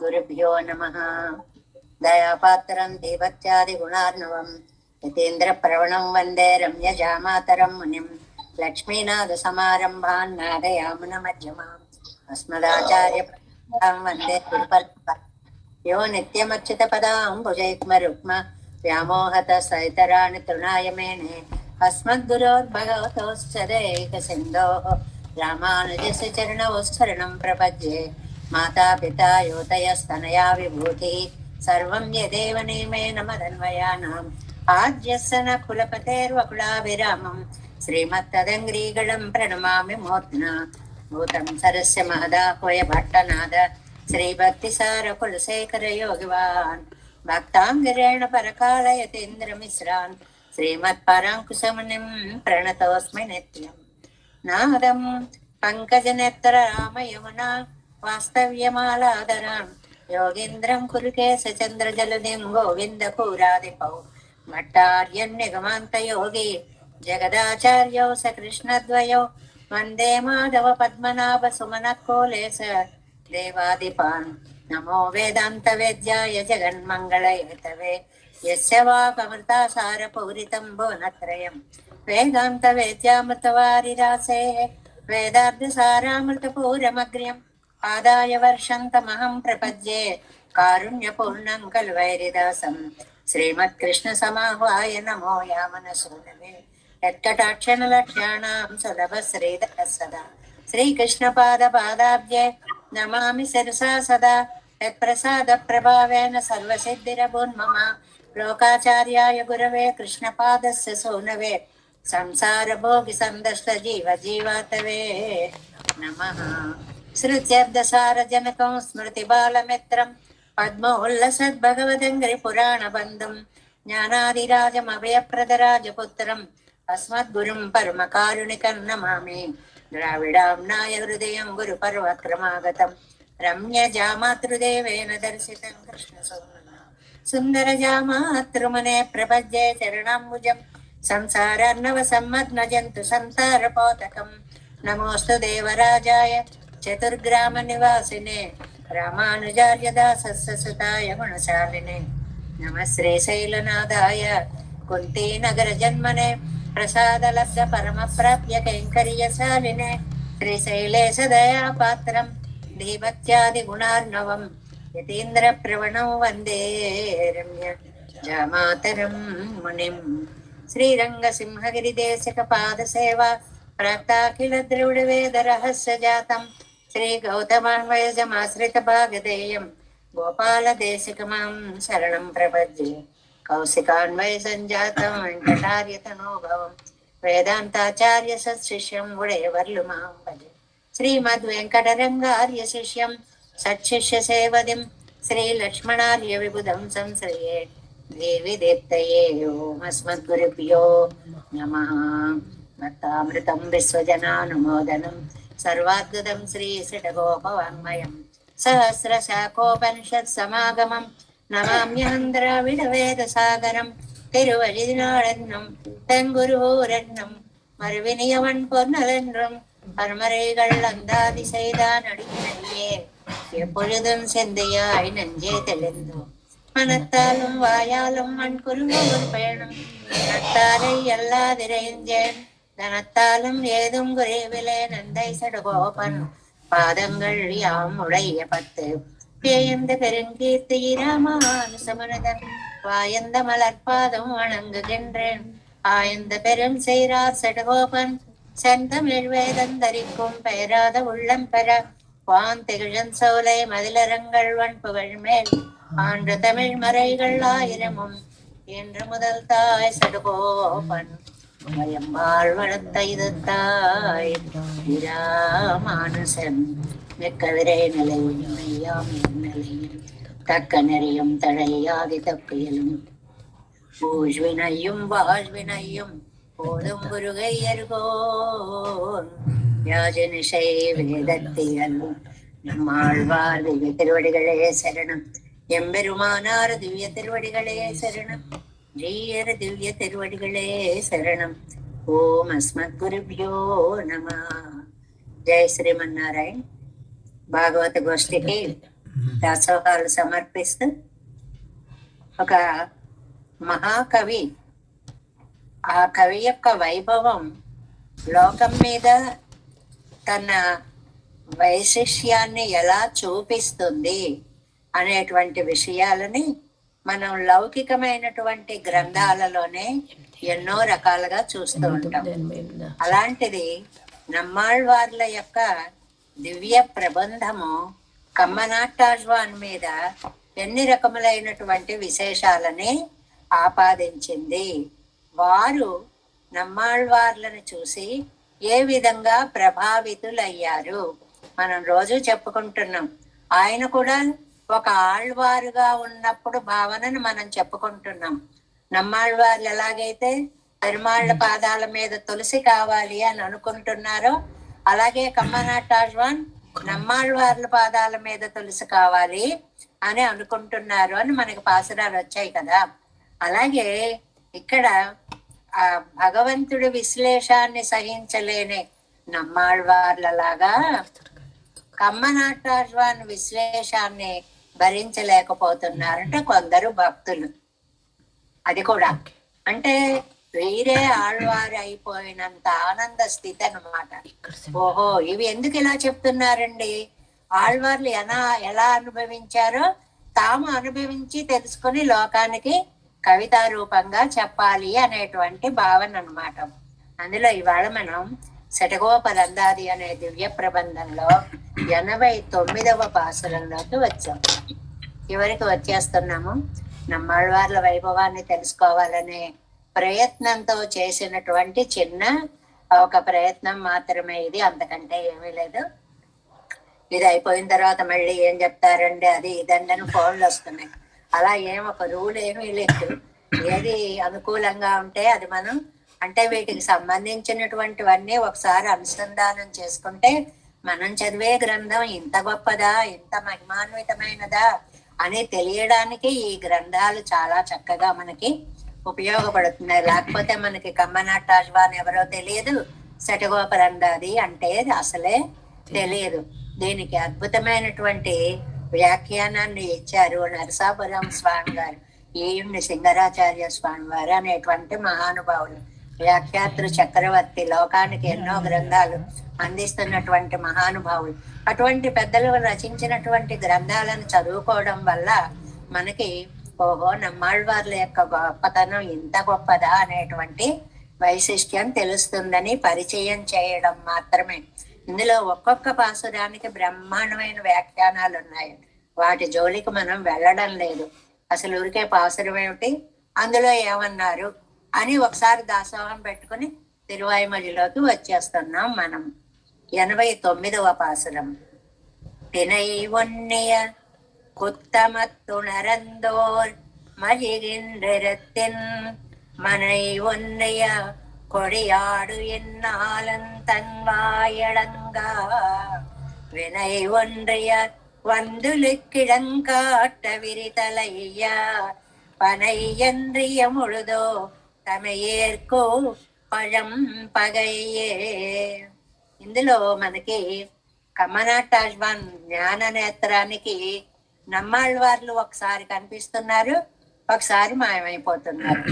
अस्मद्गुरुभ्यो नमः। दयापात्रं देवत्यादिगुणार्णवं यतीन्द्रप्रवणं वन्दे रम्यजामातरं मुनिं लक्ष्मीनाथसमारम्भान् नादयामुनमध्यमाम् अस्मदाचार्यपर्यन्तां वन्दे गुरुपरम्पराम्। यो नित्यमच्युतपदाम्बुजयुग्मरुक्म व्यामोहतसहितराणि तृणाय मेने अस्मद्गुरोर्भगवतोश्च दैकसिन्धोः रामानुजस्य चरणौ शरणं प्रपद्ये। माता पिता योतयस्तनया विभूतिः सर्वं यदेव नियमेन मदन्वयानाम् आद्यस्य न कुलपतेर्वकुलाभिरामं श्रीमत्तदङ्ग्रीगणं प्रणमामि मूर्ध्ना भूतं सरस्य महदाह्वय भट्टनाद श्रीभक्तिसार कुलशेखर योगिवान् भक्ताङ्गिरेण परकालयतीन्द्रमिश्रान् श्रीमत्पराङ्कुशमुनिं प्रणतोऽस्मि नित्यम्। नादं पङ्कजनेत्ररामयमुना वास्तव्यमालादरान् योगीन्द्रं कुरुकेशचन्द्रजलधिं गोविन्दकूरादिपौ भट्टार्यन्यगमान्तयोगी जगदाचार्यौ स कृष्णद्वयो वन्दे माधव पद्मनाभ सुमनकोलेश देवादिपान्। नमो वेदान्तवेद्याय जगन्मङ्गलहेतवे यस्य वाक्अमृतासारपूरितं भुवनत्रयं वेदान्तवेद्यामृतवारिरासेः वेदार्थसारामृतपूरमग्र्यम् आदाय वर्षन्तमहं प्रपद्ये कारुण्यपूर्णं कल्वैरिदासं श्रीमत्कृष्णसमाह्वाय नमो यामनसूनवे यत्कटाक्षणलक्ष्याणां सुलभश्रीधरः सदा श्रीकृष्णपादपादाब्जे नमामि शिरसा सदा यत्प्रसादप्रभावेन सर्वसिद्धिरभून्मम लोकाचार्याय गुरवे कृष्णपादस्य सूनवे संसारभोगिसन्दष्टजीवजीवातवे नमः। श्रुत्यब्दसारजनकं स्मृतिबालमित्रं पद्मोल्लसद्भगवदङ्घ्रिपुराणबन्धुं ज्ञानादिराजमभयप्रदराजपुत्रम् अस्मद्गुरुं परमकारुणिकं नमामि। द्राविडाम्नाय हृदयं गुरुपर्वक्रमागतं रम्यजामातृदेवेन दर्शितं कृष्णसौम्यं सुन्दरजामातृमुने प्रपद्ये चरणाम्बुजं संसारार्णवसम्मग्नजन्तु संसारपोतकं नमोऽस्तु देवराजाय चतुर्ग्रामनिवासिने रामानुजार्यदासस्य सुताय गुणशालिने नमः श्रीशैलनाथाय कुन्तीनगरजन्मने प्रसादलब्ध परमप्राप्य कैङ्कर्यशालिने श्रीशैलेशदयापात्रं धीभक्त्यादिगुणार्णवं यतीन्द्रप्रवणं वन्दे रम्यजामातरं मुनिं। श्रीरङ्गसिंहगिरिदेशिकपादसेवा प्राप्ताखिलद्रविडवेदरहस्यजातं श्रीगौतमान्वयजमाश्रितभागधेयं गोपालदेशिकमां शरणं प्रपद्ये। कौशिकान्वयसञ्जातं वेङ्कटार्यतनोभवं वेदान्ताचार्य सत्शिष्यं गुडेवर्लुमां भजे। श्रीमद्वेङ्कटरङ्गार्यशिष्यं सत्शिष्यसेवदिं श्रीलक्ष्मणार्यविबुधं संश्रये देवी देवतये ओम् अस्मद्गुरुभ्यो नमः। भक्तामृतं विश्वजनानुमोदनं सर्वाद्भुतं श्रीषडगोपवाङ्मयं सहस्रशाखोपनिषत्समागमं नमाम्यहं द्राविडवेदसागरं तिरुवழிநாடென்னும் தெங்குருவூரென்னும் மறுவினியவன் பொன்னலென்றும் பரமரைகள் அந்தாதி செய்தான் அடிமையே எப்பொழுதும் செந்தையாய் நெஞ்சே தெளிந்தோம் மனத்தாலும் வாயாலும் மண் குறுங்கூர் பயணம் மனத்தாரை எல்லாதிரைஞ்சேன் தனத்தாலும் ஏதும் குறைவிலே நந்தை சடுகோபன் பாதங்கள் யாம் உடைய பத்து பேயந்த பெருங்கீர்த்தி ராமானுசமனதன் வாயந்த மலர்பாதம் வணங்குகின்றேன் ஆயந்த பெரும் செய்ரார் சடுகோபன் செந்தமிழ் வேதந்தரிக்கும் பெயராத உள்ளம் பெற வான் திகழன் சோலை மதிலரங்கள் வன்புகழ் மேல் ஆன்ற தமிழ் மறைகள் ஆயிரமும் என்று முதல் தாய் சடுகோபன் பயம்பாள் வளர்த்த இது தாய் ராமானுசன் மிக்க விரை நிலையும் மெய்யாம் நிலையும் தக்க நெறியும் தழையாதி தப்பியலும் பூஜ்வினையும் வாழ்வினையும் போதும் முருகையர்கோன் யாஜனிஷை வேதத்தியல் நம்மாழ்வார் திவ்ய திருவடிகளே சரணம். எம்பெருமானார் திவ்ய திருவடிகளே சரணம். ஜீயர் திவ்ய திருவடிகளே சரணம். ஓம் అస్మద్గురుభ్యో నమః. జై శ్రీమన్నారాయణ. భాగవత గోష్ఠికి దాసోహాలు సమర్పిస్తూ ఒక మహాకవి, ఆ కవి యొక్క వైభవం లోకం మీద తన వైశిష్యాన్ని ఎలా చూపిస్తుంది అనేటువంటి విషయాలని మనం లౌకికమైనటువంటి గ్రంథాలలోనే ఎన్నో రకాలుగా చూస్తూ ఉంటాం. అలాంటిది నమ్మాళ్వార్ల యొక్క దివ్య ప్రబంధము కమ్మనాట్టాళ్వాన్ మీద ఎన్ని రకములైనటువంటి విశేషాలని ఆపాదించింది. వారు నమ్మాళ్వార్లను చూసి ఏ విధంగా ప్రభావితులయ్యారు మనం రోజు చెప్పుకుంటున్నాం. ఆయన కూడా ఒక ఆళ్వారుగా ఉన్నప్పుడు భావనను మనం చెప్పుకుంటున్నాం. నమ్మాళ్వార్లు ఎలాగైతే పెరుమాళ్ల పాదాల మీద తులసి కావాలి అని అనుకుంటున్నారో, అలాగే కమ్మనాట్టాళ్వాన్ నమ్మాళ్వార్ల పాదాల మీద తులసి కావాలి అని అనుకుంటున్నారు అని మనకి పాసురాలు వచ్చాయి కదా. అలాగే ఇక్కడ ఆ భగవంతుడి విశ్లేషాన్ని సహించలేని నమ్మాళ్వార్లలాగా కమ్మనాట్టాళ్వాన్ విశ్లేషాన్ని భరించలేకపోతున్నారంటే కొందరు భక్తులు. అది కూడా అంటే వీరే ఆళ్వారు అయిపోయినంత ఆనంద స్థితి అన్నమాట. ఓహో, ఇవి ఎందుకు ఇలా చెప్తున్నారండి? ఆళ్వార్లు ఎలా అనుభవించారో తాము అనుభవించి తెలుసుకుని లోకానికి కవితా రూపంగా చెప్పాలి అనేటువంటి భావన అన్నమాట. అందులో ఇవాళ మనం శటగోపరందాది అనే దివ్య ప్రబంధంలో 89వ పాసురంలోకి వచ్చాం. చివరికి వచ్చేస్తున్నాము. నమ్మాళ్వార్ల వైభవాన్ని తెలుసుకోవాలనే ప్రయత్నంతో చేసినటువంటి చిన్న ఒక ప్రయత్నం మాత్రమే ఇది, అంతకంటే ఏమీ లేదు. ఇది అయిపోయిన తర్వాత మళ్ళీ ఏం చెప్తారండి అది ఇదండి ఫోన్లు వస్తున్నాయి. అలా ఒక రూల్ ఏమీ లేదు. ఏది అనుకూలంగా ఉంటే అది మనం అంటే వీటికి సంబంధించినటువంటివన్నీ ఒకసారి అనుసంధానం చేసుకుంటే మనం చదివే గ్రంథం ఇంత గొప్పదా, ఇంత మహిమాన్వితమైనదా అని తెలియడానికి ఈ గ్రంథాలు చాలా చక్కగా మనకి ఉపయోగపడుతున్నాయి. లేకపోతే మనకి కమ్మనాట్టాళ్వాన్ ఎవరో తెలియదు, శటగోపరందాది అంటే అసలే తెలియదు. దీనికి అద్భుతమైనటువంటి వ్యాఖ్యానాన్ని ఇచ్చారు నరసాపురం స్వామి గారు, ఈయుణ్ణి సింగరాచార్య స్వామి వారు అనేటువంటి మహానుభావులు, వ్యాఖ్యాతృ చక్రవర్తి, లోకానికి ఎన్నో గ్రంథాలు అందిస్తున్నటువంటి మహానుభావులు. అటువంటి పెద్దలు రచించినటువంటి గ్రంథాలను చదువుకోవడం వల్ల మనకి ఓహో నమ్మాళ్వార్ల యొక్క గొప్పతనం ఇంత గొప్పదా అనేటువంటి వైశిష్ట్యం తెలుస్తుందని పరిచయం చేయడం మాత్రమే. ఇందులో ఒక్కొక్క పాసురానికి బ్రహ్మాండమైన వ్యాఖ్యానాలు ఉన్నాయి. వాటి జోలికి మనం వెళ్ళడం లేదు. అసలు ఊరికే పాసురం ఏమిటి, అందులో ఏమన్నారు అని ఒకసారి దాసోహం పెట్టుకుని తిరువాయిమొழிలోకి వచ్చేస్తున్నాం మనం. 89వ పాసురం. தினை ஒன்னிய குத்தமத்துணரந்தோர் மகிழ்கின்றத்தின் மனை ஒன்னிய கொடியாடு என்னாலன் தன் வாயடங்கா வினை ஒன்றிய வந்துலு கிழங்காட்ட விரிதலையா பனை என்றிய முழுதோ తమయేర్కో పഴం పగయ్యే. ఇందులో మనకి కమ్మనాట్టాళ్వాన్ జ్ఞాన నేత్రానికి నమ్మాళ్వార్లు ఒకసారి కనిపిస్తున్నారు, ఒకసారి మాయమైపోతున్నారు.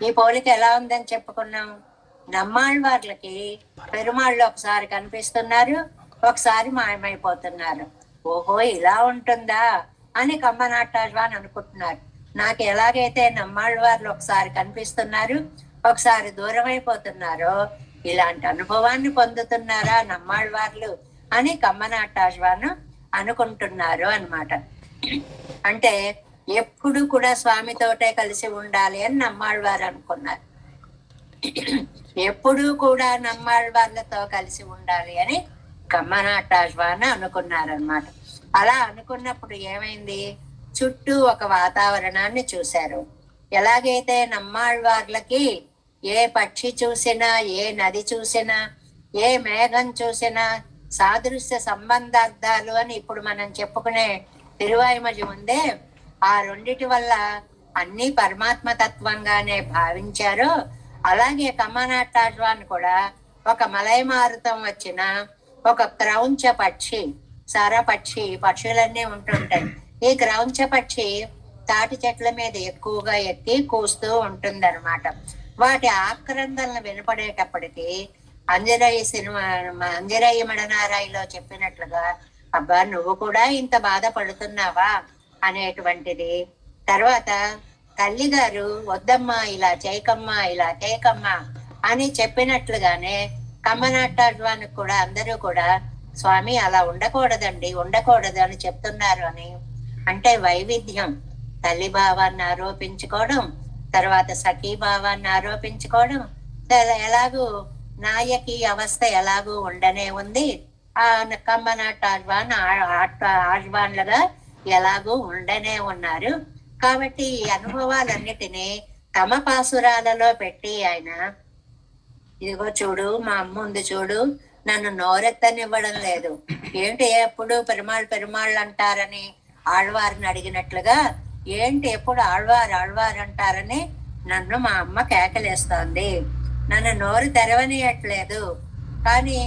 ఈ పోలిక ఎలా ఉందని చెప్పుకున్నాం. నమ్మాళ్వార్లకి పెరుమాళ్ళు ఒకసారి కనిపిస్తున్నారు, ఒకసారి మాయమైపోతున్నారు. ఓహో ఇలా ఉంటుందా అని కమ్మనాట్టాళ్వాన్ అనుకుంటున్నారు. నాకు ఎలాగైతే నమ్మాళ్వార్లు ఒకసారి కనిపిస్తున్నారు, ఒకసారి దూరం అయిపోతున్నారో ఇలాంటి అనుభవాన్ని పొందుతున్నారా నమ్మాళ్వార్లు అని కమ్మనాట్టాళ్వాన్ అనుకుంటున్నారు అన్నమాట. అంటే ఎప్పుడు కూడా స్వామితోటే కలిసి ఉండాలి అని నమ్మాళ్వారు అనుకున్నారు. ఎప్పుడూ కూడా నమ్మాళ్వార్లతో కలిసి ఉండాలి అని కమ్మనాట్టాళ్వాన్ అనుకున్నారనమాట. అలా అనుకున్నప్పుడు ఏమైంది, చుట్టూ ఒక వాతావరణాన్ని చూశారు. ఎలాగైతే నమ్మాళ్వార్లకి ఏ పక్షి చూసినా, ఏ నది చూసినా, ఏ మేఘం చూసినా సాదృశ్య సంబంధార్థాలు అని ఇప్పుడు మనం చెప్పుకునే తిరువాయిమొഴి ఉందే, ఆ రెండిటి వల్ల అన్ని పరమాత్మ తత్వంగానే భావించారో, అలాగే కమ్మనాట్టాళ్వాన్ కూడా ఒక మలయమారుతం వచ్చిన ఒక క్రౌంచ పక్షి, సర పక్షి, పక్షులన్నీ ఉంటుంటాయి, ఈ క్రౌంచ పక్షి తాటి చెట్ల మీద ఎక్కువగా ఎక్కి కూస్తూ ఉంటుందన్నమాట. వాటి ఆక్రందనలు వినపడేటప్పటికి అంజరయ్య మడనారాయిలో చెప్పినట్లుగా, అబ్బా నువ్వు కూడా ఇంత బాధపడుతున్నావా అనేటువంటిది. తర్వాత తల్లి గారు వద్దమ్మా ఇలా చేయకమ్మా ఇలా చేయకమ్మా అని చెప్పినట్లుగానే కమ్మనాటాడ్వానికి కూడా అందరూ కూడా స్వామి అలా ఉండకూడదండి ఉండకూడదు అని చెప్తున్నారు అని. అంటే వైవిధ్యం, తల్లి భావాన్ని ఆరోపించుకోవడం, తర్వాత సఖీ భావాన్ని ఆరోపించుకోవడం, ఎలాగూ నాయకి అవస్థ ఎలాగూ ఉండనే ఉంది. ఆ కమ్మనాట ఆడ్వాన్లుగా ఎలాగూ ఉండనే ఉన్నారు. కాబట్టి ఈ అనుభవాలన్నిటినీ తమ పాసురాలలో పెట్టి ఆయన, ఇదిగో చూడు మా అమ్మ ఉంది చూడు, నన్ను నోరెత్తనివ్వడం లేదు, ఏంటి ఎప్పుడు పెరుమాళ్ళు అంటారని ఆళ్వారిని అడిగినట్లుగా, ఏంటి ఎప్పుడు ఆళ్వారు అంటారని నన్ను మా అమ్మ కేకలేస్తోంది, నన్ను నోరు తెరవనియట్లేదు. కానీ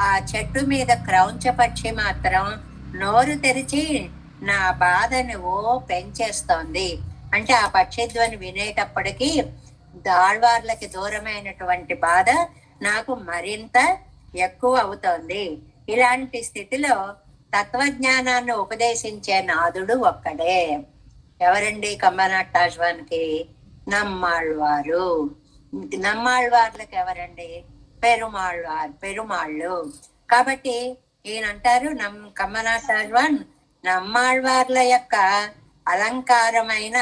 ఆ చెట్టు మీద క్రౌంచ పక్షి మాత్రం నోరు తెరిచి నా బాధని పెంచేస్తోంది. అంటే ఆ పక్షిధ్వని వినేటప్పటికీ ఆళ్వార్లకి దూరమైనటువంటి బాధ నాకు మరింత ఎక్కువ అవుతోంది. ఇలాంటి స్థితిలో తత్వజ్ఞానాన్ని ఉపదేశించే నాదుడు ఒక్కడే. ఎవరండి కమ్మనాటాశ్వానికి? నమ్మాళ్వారు. నమ్మాళ్వార్లకు ఎవరండి? పెరుమాళ్ళు. కాబట్టి ఈయనంటారు కమ్మనాటాశ్వాన్ నమ్మాళ్వార్ల యొక్క అలంకారమైన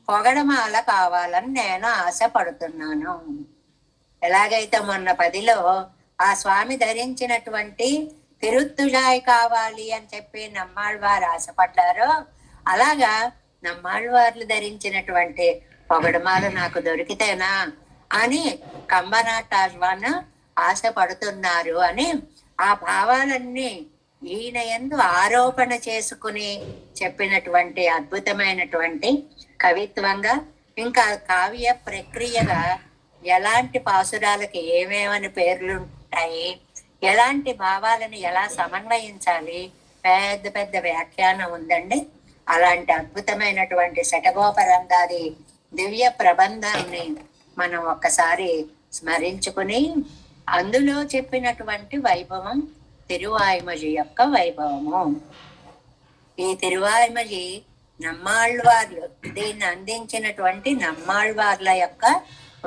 పొగడమాల కావాలని నేను ఆశపడుతున్నాను. ఎలాగైతే మొన్న 10లో ఆ స్వామి ధరించినటువంటి తిరుత్తుజాయ్ కావాలి అని చెప్పి నమ్మాళ్వారు ఆశపడ్డారో, అలాగా నమ్మాళ్వార్లు ధరించినటువంటి పొగడమాల నాకు దొరికితేనా అని కమ్మనాటాళ్వాన్ ఆశపడుతున్నారు అని ఆ భావాలన్నీ ఈయన యందు ఆరోపణ చేసుకుని చెప్పినటువంటి అద్భుతమైనటువంటి కవిత్వంగా, ఇంకా కావ్య ప్రక్రియగా ఎలాంటి పాసురాలకి ఏమేమని పేర్లుంటాయి, ఎలాంటి భావాలను ఎలా సమన్వయించాలి, పెద్ద పెద్ద వ్యాఖ్యానం ఉందండి. అలాంటి అద్భుతమైనటువంటి శటగోపరంగాది దివ్య ప్రబంధాన్ని మనం ఒక్కసారి స్మరించుకుని, అందులో చెప్పినటువంటి వైభవం తిరువాయిమజి యొక్క వైభవము. ఈ తిరువాయిమజి నమ్మాళ్వార్లు దీన్ని అందించినటువంటి నమ్మాళ్వార్ల యొక్క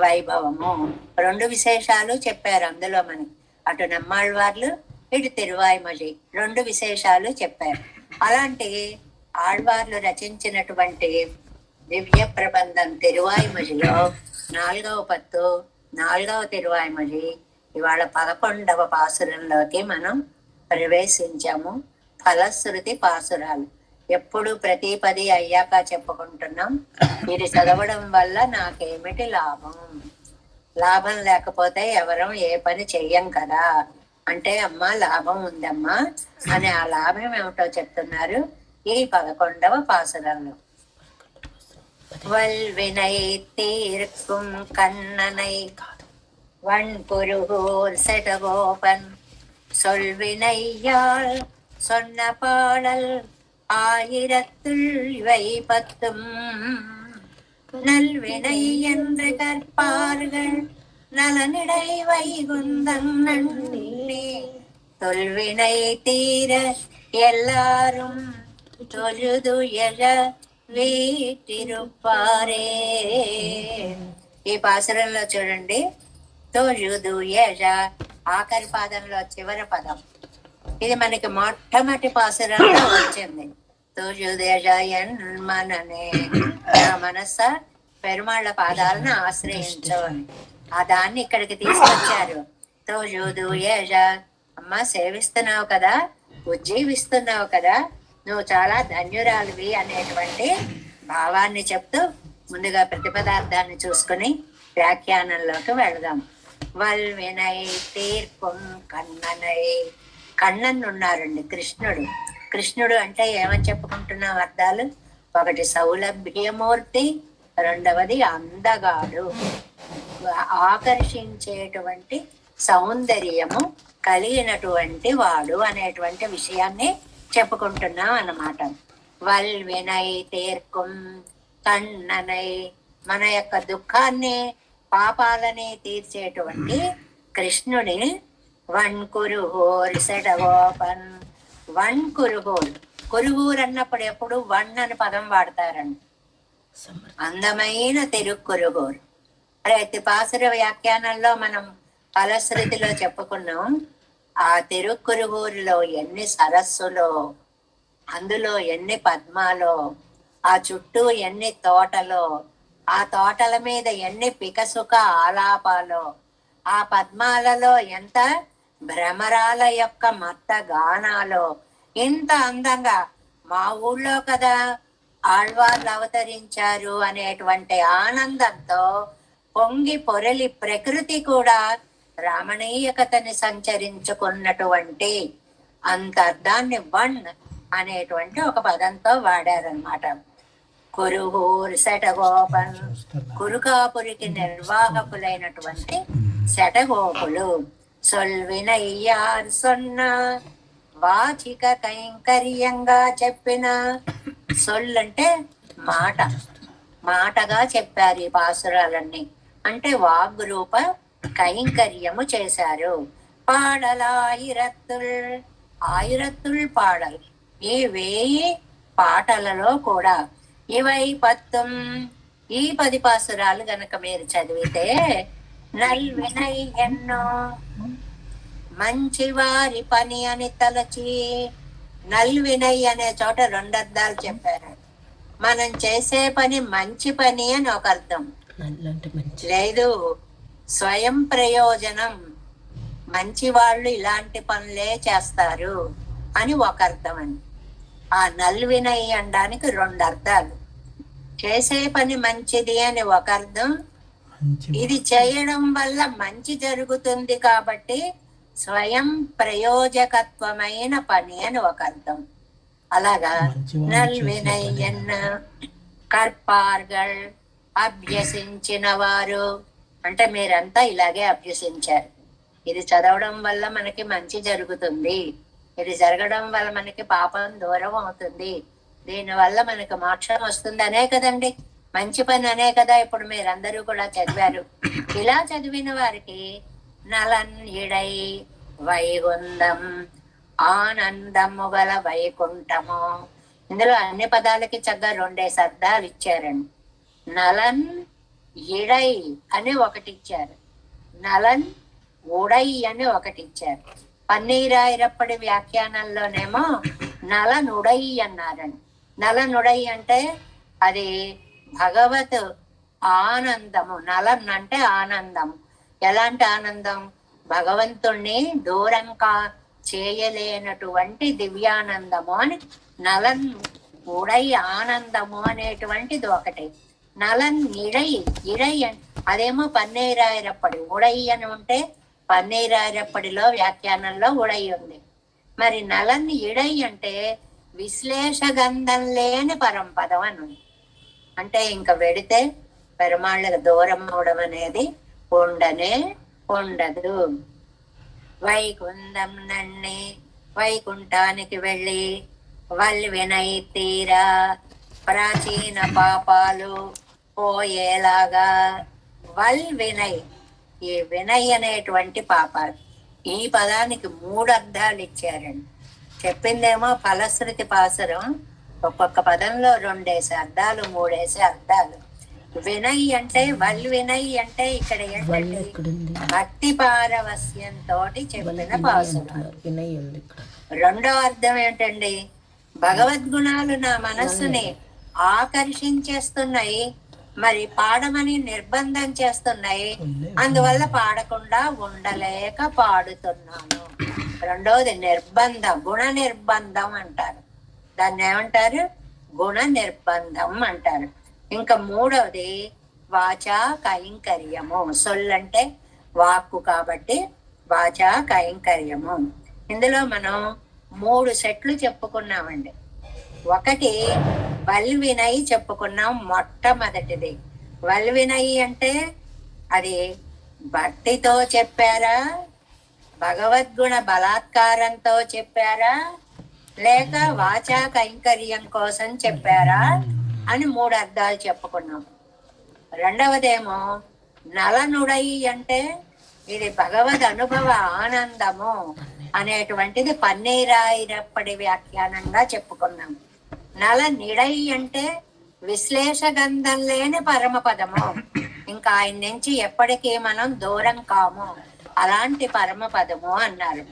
వైభవము. 2 విశేషాలు చెప్పారు అందులో మనకి. అటు నమ్మాళ్వార్లు ఇటు తిరువాయిమజి 2 విశేషాలు చెప్పారు. అలాంటి ఆళ్వార్లు రచించినటువంటి దివ్య ప్రబంధం తిరువాయిమజిలో 4వ పత్తు 4వ తిరువాయిమజి ఇవాళ 11వ పాసురంలోకి మనం ప్రవేశించాము. ఫలశ్రుతి పాసురాలు ఎప్పుడు ప్రతి 10 అయ్యాక చెప్పుకుంటున్నాం. ఇది చదవడం వల్ల నాకేమిటి లాభం లేకపోతే ఎవరం ఏ పని చెయ్యం కదా అంటే, అమ్మా లాభం ఉందమ్మా అని ఆ లాభం ఏమిటో చెప్తున్నారు ఈ 11వ పాసురంలో. వల్వినై తీర్க்கும் కన్ననై வன்பொருகோர் செடகோபன் சொல்வினையால் சொன்ன பாடல் 1000 இவை 10 நல்வினை என்று கற்பார்கள் நலனிடை வைகுந்தன் நன்னி தொல்வினை தீர எல்லாரும் தொழுது எழ వీటిరుపారే. ఈ పాసురంలో చూడండి, తోజుదు యజ ఆఖరి పాదంలో చివరి పదం. ఇది మనకి మొట్టమొదటి పాసురంలో వచ్చింది. తోజుదు యజ ఎన్మననే, నా మనస్స పెరుమాళ్ళ పాదాలను ఆశ్రయించు అని. ఆ దాన్ని ఇక్కడికి తీసుకొచ్చారు. తోజుదు యజ, అమ్మ సేవిస్తున్నావు కదా, ఉజ్జీవిస్తున్నావు కదా, నువ్వు చాలా ధన్యురాలివి అనేటువంటి భావాన్ని చెప్తూ ముందుగా ప్రతిపదార్థాన్ని చూసుకుని వ్యాఖ్యానంలోకి వెళదాం. వల్వినై తీర్పుం కన్ననై. కన్నన్ ఉన్నారండి కృష్ణుడు అంటే ఏమని చెప్పుకుంటున్నాం అర్థాలు? ఒకటి సౌలభ్యమూర్తి, రెండవది అందగాడు, ఆకర్షించేటువంటి సౌందర్యము కలిగినటువంటి వాడు అనేటువంటి విషయాన్ని చెప్పుకుంటున్నాం అన్నమాట. వల్వినై తీర్కుం కన్ననై, మన యొక్క దుఃఖాన్ని పాపాలని తీర్చేటువంటి కృష్ణుని వన్కురుహోర్ సెటగోపన్. వన్కురుహోర్, కురుహూర్ అన్నప్పుడు ఎప్పుడు వన్ అని పదం వాడతారండి. అందమైన తిరుక్కురుహోర్. అయితే పాసుర వ్యాఖ్యానంలో మనం ఫలశ్రుతిలో చెప్పుకున్నాం. ఆ తిరుక్కురుహూరులో ఎన్ని సరస్సులో, అందులో ఎన్ని పద్మాలో, ఆ చుట్టూ ఎన్ని తోటలో, ఆ తోటల మీద ఎన్ని పికసుక ఆలాపాలో, ఆ పద్మాలలో ఎంత భ్రమరాల యొక్క మత్త గానాలో, ఇంత అందంగా మా ఊళ్ళో కదా ఆళ్వార్లు అవతరించారు అనేటువంటి ఆనందంతో పొంగి పొరలి ప్రకృతి కూడా రామణీయకతని సంచరించుకున్నటువంటి అంత అర్థాన్ని వన్ అనేటువంటి ఒక పదంతో వాడారనమాట. కురుహూర్ శటగోపన్, కురుకాపురికి నిర్వాహకులైనటువంటి శటగోపులు. సొల్వినయ్యార్ సొన్న, వాచిక కైంకర్యంగా చెప్పిన. సొల్లంటే మాట, మాటగా చెప్పారు ఈ పాసురాలన్నీ. అంటే వాగ్రూప కైంకర్యము చేశారు. పాడలాయిరత్తుల్, ఆయిరత్తుల్ పాడలు. ఈ 1000 పాటలలో కూడా ఇవై పత్తం, ఈ 10 పాసురాలు గనక మీరు చదివితే నల్వినై ఎన్నో, మంచివారి పని అని తలచి. నల్వినై అనే చోట 2 అర్థాలు చెప్పారు. మనం చేసే పని మంచి పని అని ఒక అర్థం, లేదు స్వయం ప్రయోజనం, మంచి వాళ్ళు ఇలాంటి పనులే చేస్తారు అని ఒక అర్థం అండి. ఆ నల్వినై అనడానికి 2 అర్థాలు. చేసే పని మంచిది అని ఒక అర్థం, ఇది చేయడం వల్ల మంచి జరుగుతుంది కాబట్టి స్వయం ప్రయోజకత్వమైన పని అని ఒక అర్థం. అలాగా నల్వినై ఎన్న కర్పార్గల్, అభ్యసించిన వారు అంటే మీరంతా ఇలాగే అభ్యసించారు. ఇది చదవడం వల్ల మనకి మంచి జరుగుతుంది, ఇది జరగడం వల్ల మనకి పాపం దూరం అవుతుంది, దీనివల్ల మనకి మోక్షం వస్తుంది అనే కదండి, మంచి పని అనే కదా ఇప్పుడు మీరందరూ కూడా చదివారు. ఇలా చదివిన వారికి నలన్ ఇడై వైగుందం, ఆనందము గల వైకుంఠము. ఇందులో అన్ని పదాలకి చక్కగా 2 అర్థాలు ఇచ్చారండి. నలన్ ఇడై అని ఒకటి ఇచ్చారు, నలన్ ఉడై అని ఒకటి ఇచ్చారు. పన్నీరాయిరప్పటి వ్యాఖ్యానంలోనేమో నలనుడై అన్నారండి. నలనుడై అంటే అది భగవత్ ఆనందము. నలన్ అంటే ఆనందం. ఎలాంటి ఆనందం? భగవంతుణ్ణి దూరంగా చేయలేనటువంటి దివ్యానందము అని నలన్ ఉడై ఆనందము అనేటువంటిది ఒకటి. నలన్ ఇడై, ఇడై అదేమో పన్నీరాయిరప్పటి. ఉడై అని ఉంటే పన్నీరాయిరప్పటిలో వ్యాఖ్యానంలో ఉడై ఉంది. మరి నలన్ ఇడై అంటే విశ్లేష గంధం లేని పరంపదం అని ఉంది. అంటే ఇంకా వెడితే పెరుమాళ్ళకి దూరం అవడం అనేది ఉండనే ఉండదు. వైకుంఠం నన్ని, వైకుంఠానికి వెళ్ళి వల్వినై తీరా, ప్రాచీన పాపాలు పోయేలాగా. వల్వినై, ఈ వినయ్ అనేటువంటి పాపాలు. ఈ పదానికి 3 అర్థాలు ఇచ్చారండి. చెప్పిందేమో ఫలశ్రుతి పాసురం, ఒక్కొక్క పదంలో 2 అర్థాలు 3 అర్థాలు. వినయ్ అంటే వల్వినయ్ అంటే ఇక్కడ ఏంటంటే భక్తి పారవస్యంతో చెప్పిన పాసురం. 2వ అర్థం ఏంటండి? భగవద్గుణాలు నా మనస్సుని ఆకర్షించేస్తున్నాయి, మరి పాడమని నిర్బంధం చేస్తున్నాయి, అందువల్ల పాడకుండా ఉండలేక పాడుతున్నాను. 2వది నిర్బంధం, గుణ నిర్బంధం అంటారు. దాన్ని ఏమంటారు? గుణ నిర్బంధం అంటారు. ఇంకా 3వది వాచా కైంకర్యము. సొల్లంటే వాక్కు కాబట్టి వాచా కైంకర్యము. ఇందులో మనం 3 సెట్లు చెప్పుకున్నామండి. ఒకటి వల్వినై చెప్పుకున్నాం. మొట్టమొదటిది వల్వినై అంటే అది భక్తితో చెప్పారా, భగవద్గుణ బలాత్కారంతో చెప్పారా, లేక వాచా కైంకర్యం కోసం చెప్పారా అని 3 అర్థాలు చెప్పుకున్నాం. రెండవదేమో నలనుడై అంటే ఇది భగవద్ అనుభవ ఆనందము అనేటువంటిది పన్నీరాయిరప్పటి వ్యాఖ్యానంగా చెప్పుకున్నాం. నల నిడై అంటే విశ్లేషగంధం లేని పరమపదము, ఇంకా ఆయన నుంచి ఎప్పటికీ మనం దూరం కాము, అలాంటి పరమపదము అన్నారు.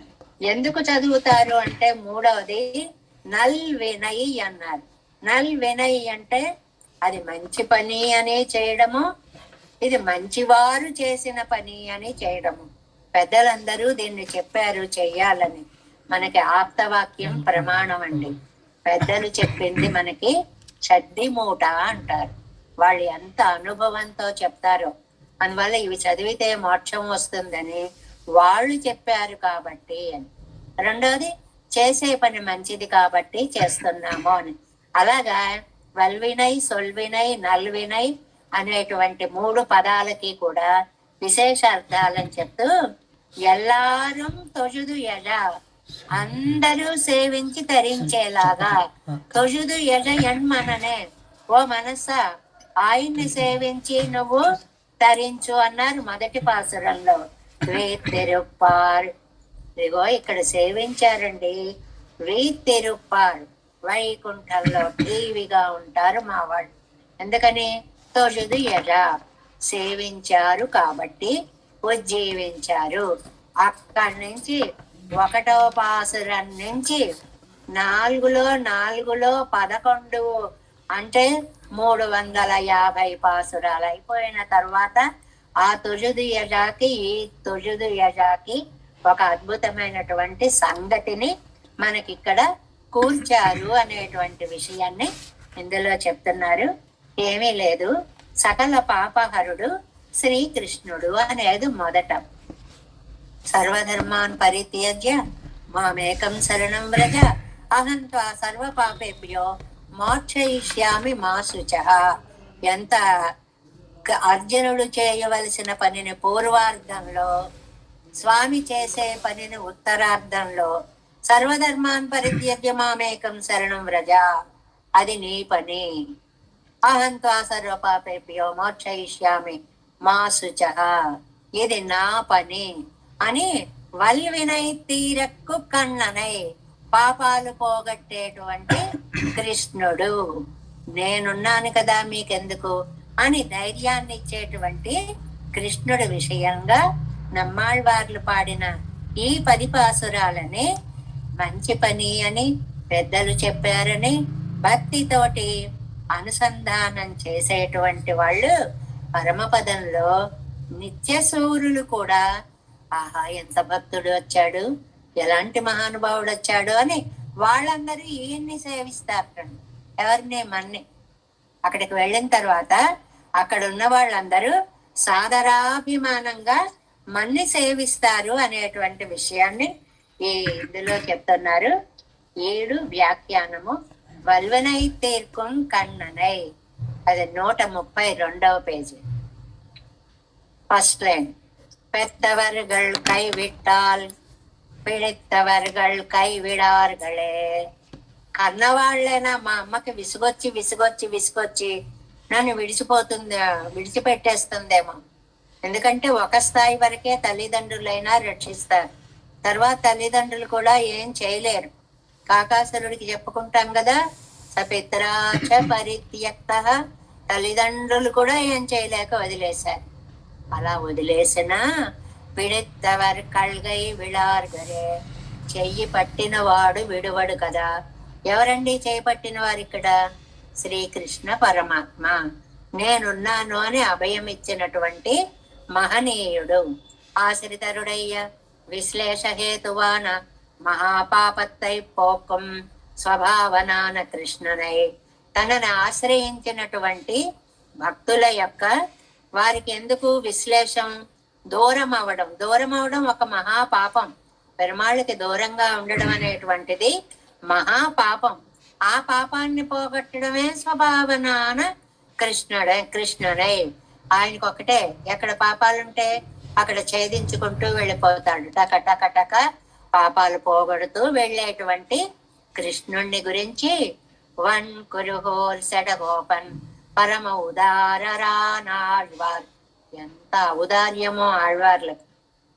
ఎందుకు చదువుతారు అంటే మూడవది నల్ వినయ్ అన్నారు. నల్ వినయ్ అంటే అది మంచి పని అని చేయడము, ఇది మంచివారు చేసిన పని అని చేయడము. పెద్దలందరూ దీన్ని చెప్పారు చెయ్యాలని. మనకి ఆప్తవాక్యం ప్రమాణం అండి. పెద్దలు చెప్పింది మనకి చడ్డి మూట అంటారు. వాళ్ళు ఎంత అనుభవంతో చెప్తారో, అందువల్ల ఇవి చదివితే మోక్షం వస్తుందని వాళ్ళు చెప్పారు కాబట్టి అని. రెండోది చేసే పని మంచిది కాబట్టి చేస్తున్నాము అని. అలాగా వల్వినై, సొల్వినై, నల్వినై అనేటువంటి 3 పదాలకి కూడా విశేష అర్థాలని చెప్తూ ఎల్లారం తొజుదు ఎజ, అందరూ సేవించి తరించేలాగా. తొజుదు ఎజ ఎన్మననే, ఓ మనసా ఆయన్ని సేవించి నువ్వు తరించు అన్నారు మొదటి పాసురంలో. తిరుప్పార్, ఇదిగో ఇక్కడ సేవించారండి. తిరుప్పార్, వైకుంఠంలో టీవీగా ఉంటారు మా వాళ్ళు. ఎందుకని తొజుదు ఎజ, సేవించారు కాబట్టి ఉజ్జీవించారు. అక్కడి నుంచి 1వ పాసురం నుంచి 4లో 11 అంటే 350 పాసురాలు అయిపోయిన తర్వాత ఆ తొజుదు యజాకి ఈ తొజుదు యజాకి ఒక అద్భుతమైనటువంటి సంగతిని మనకి ఇక్కడ కూర్చారు అనేటువంటి విషయాన్ని ఇందులో చెప్తున్నారు. ఏమీ లేదు, సకల పాపహరుడు శ్రీకృష్ణుడు అనేది మొదట. సర్వధర్మాన్ పరిత్యజ్య మామేకం శరణం వ్రజ అహం త్వా సర్వ పాపేభ్యో మోక్షయిష్యామి మా శుచః. ఎంత అర్జునుడు చేయవలసిన పనిని పూర్వార్ధంలో, స్వామి చేసే పనిని ఉత్తరార్ధంలో, సర్వధర్మాన్ పరిత్యజ్య మామేకం శరణం వ్రజ, అది నీ పని. అహం త్వా సర్వ పాపేభ్యో మోక్షయిష్యామి మా శుచః, ఇది నా పని అని వల్వినై తీరక్కు కన్ననై, పాపాలు పోగొట్టేటువంటి కృష్ణుడు, నేనున్నాను కదా మీకెందుకు అని ధైర్యాన్ని ఇచ్చేటువంటి కృష్ణుడి విషయంగా నమ్మాళ్వార్లు పాడిన ఈ 10 పాసురాలని మంచి పని అని పెద్దలు చెప్పారని భక్తితోటి అనుసంధానం చేసేటువంటి వాళ్ళు పరమపదంలో నిత్యసూరులు కూడా ఆహా ఎంత భక్తుడు వచ్చాడు, ఎలాంటి మహానుభావుడు వచ్చాడు అని వాళ్ళందరూ ఈయన్ని సేవిస్తారు. ఎవరిని? మన్ని. అక్కడికి వెళ్ళిన తర్వాత అక్కడ ఉన్న వాళ్ళందరూ సాదరాభిమానంగా మన్ని సేవిస్తారు అనేటువంటి విషయాన్ని ఈ ఇందులో చెప్తున్నారు. 7 వ్యాఖ్యానము వల్వనై తీర్కుం కన్ననై, అది 132వ పేజీ, ఫస్ట్ లైన్. பெத்தவர்கள் கைவிட்டால் పిడిత్తవర్గల్ కైవిడార్గళే. కన్నవాళ్ళైనా మా అమ్మకి విసుగొచ్చి నన్ను విడిచిపెట్టేస్తుందేమో. ఎందుకంటే ఒక స్థాయి వరకే తల్లిదండ్రులైనా రక్షిస్తారు, తర్వాత తల్లిదండ్రులు కూడా ఏం చేయలేరు. కాకాసురుడికి చెప్పుకుంటాం కదా, సపిత్రాచ పరిత్యక్త, తల్లిదండ్రులు కూడా ఏం చేయలేక వదిలేశారు. అలా వదిలేసినా పిడిత్తవర్ కల్గై విడార్గరే, చెయ్యి పట్టిన వాడు విడువడు కదా. ఎవరండి చేయి పట్టిన వారు ఇక్కడ? శ్రీకృష్ణ పరమాత్మ. నేనున్నాను అని అభయం ఇచ్చినటువంటి మహనీయుడు. ఆశ్రితరుడయ్య విశ్లేషహేతువాన మహాపాపత్తై పోకం స్వభావనాన కృష్ణనై, తనని ఆశ్రయించినటువంటి భక్తుల యొక్క వారికి ఎందుకు విశ్లేషం? దూరం అవడం ఒక మహాపాపం. పెరుమాళ్ళకి దూరంగా ఉండడం అనేటువంటిది మహాపాపం. ఆ పాపాన్ని పోగొట్టడమే స్వభావనాన కృష్ణుడై. ఆయనకు ఒకటే, ఎక్కడ పాపాలుంటే అక్కడ ఛేదించుకుంటూ వెళ్ళిపోతాడు. టక టక టక పాపాలు పోగొడుతూ వెళ్ళేటువంటి కృష్ణుణ్ణి గురించి వన్ కురుహోర్ సెడగోపన్ పరమ ఉదారరానాళ్వార్. ఎంత ఔదార్యమో ఆళ్వార్లకు.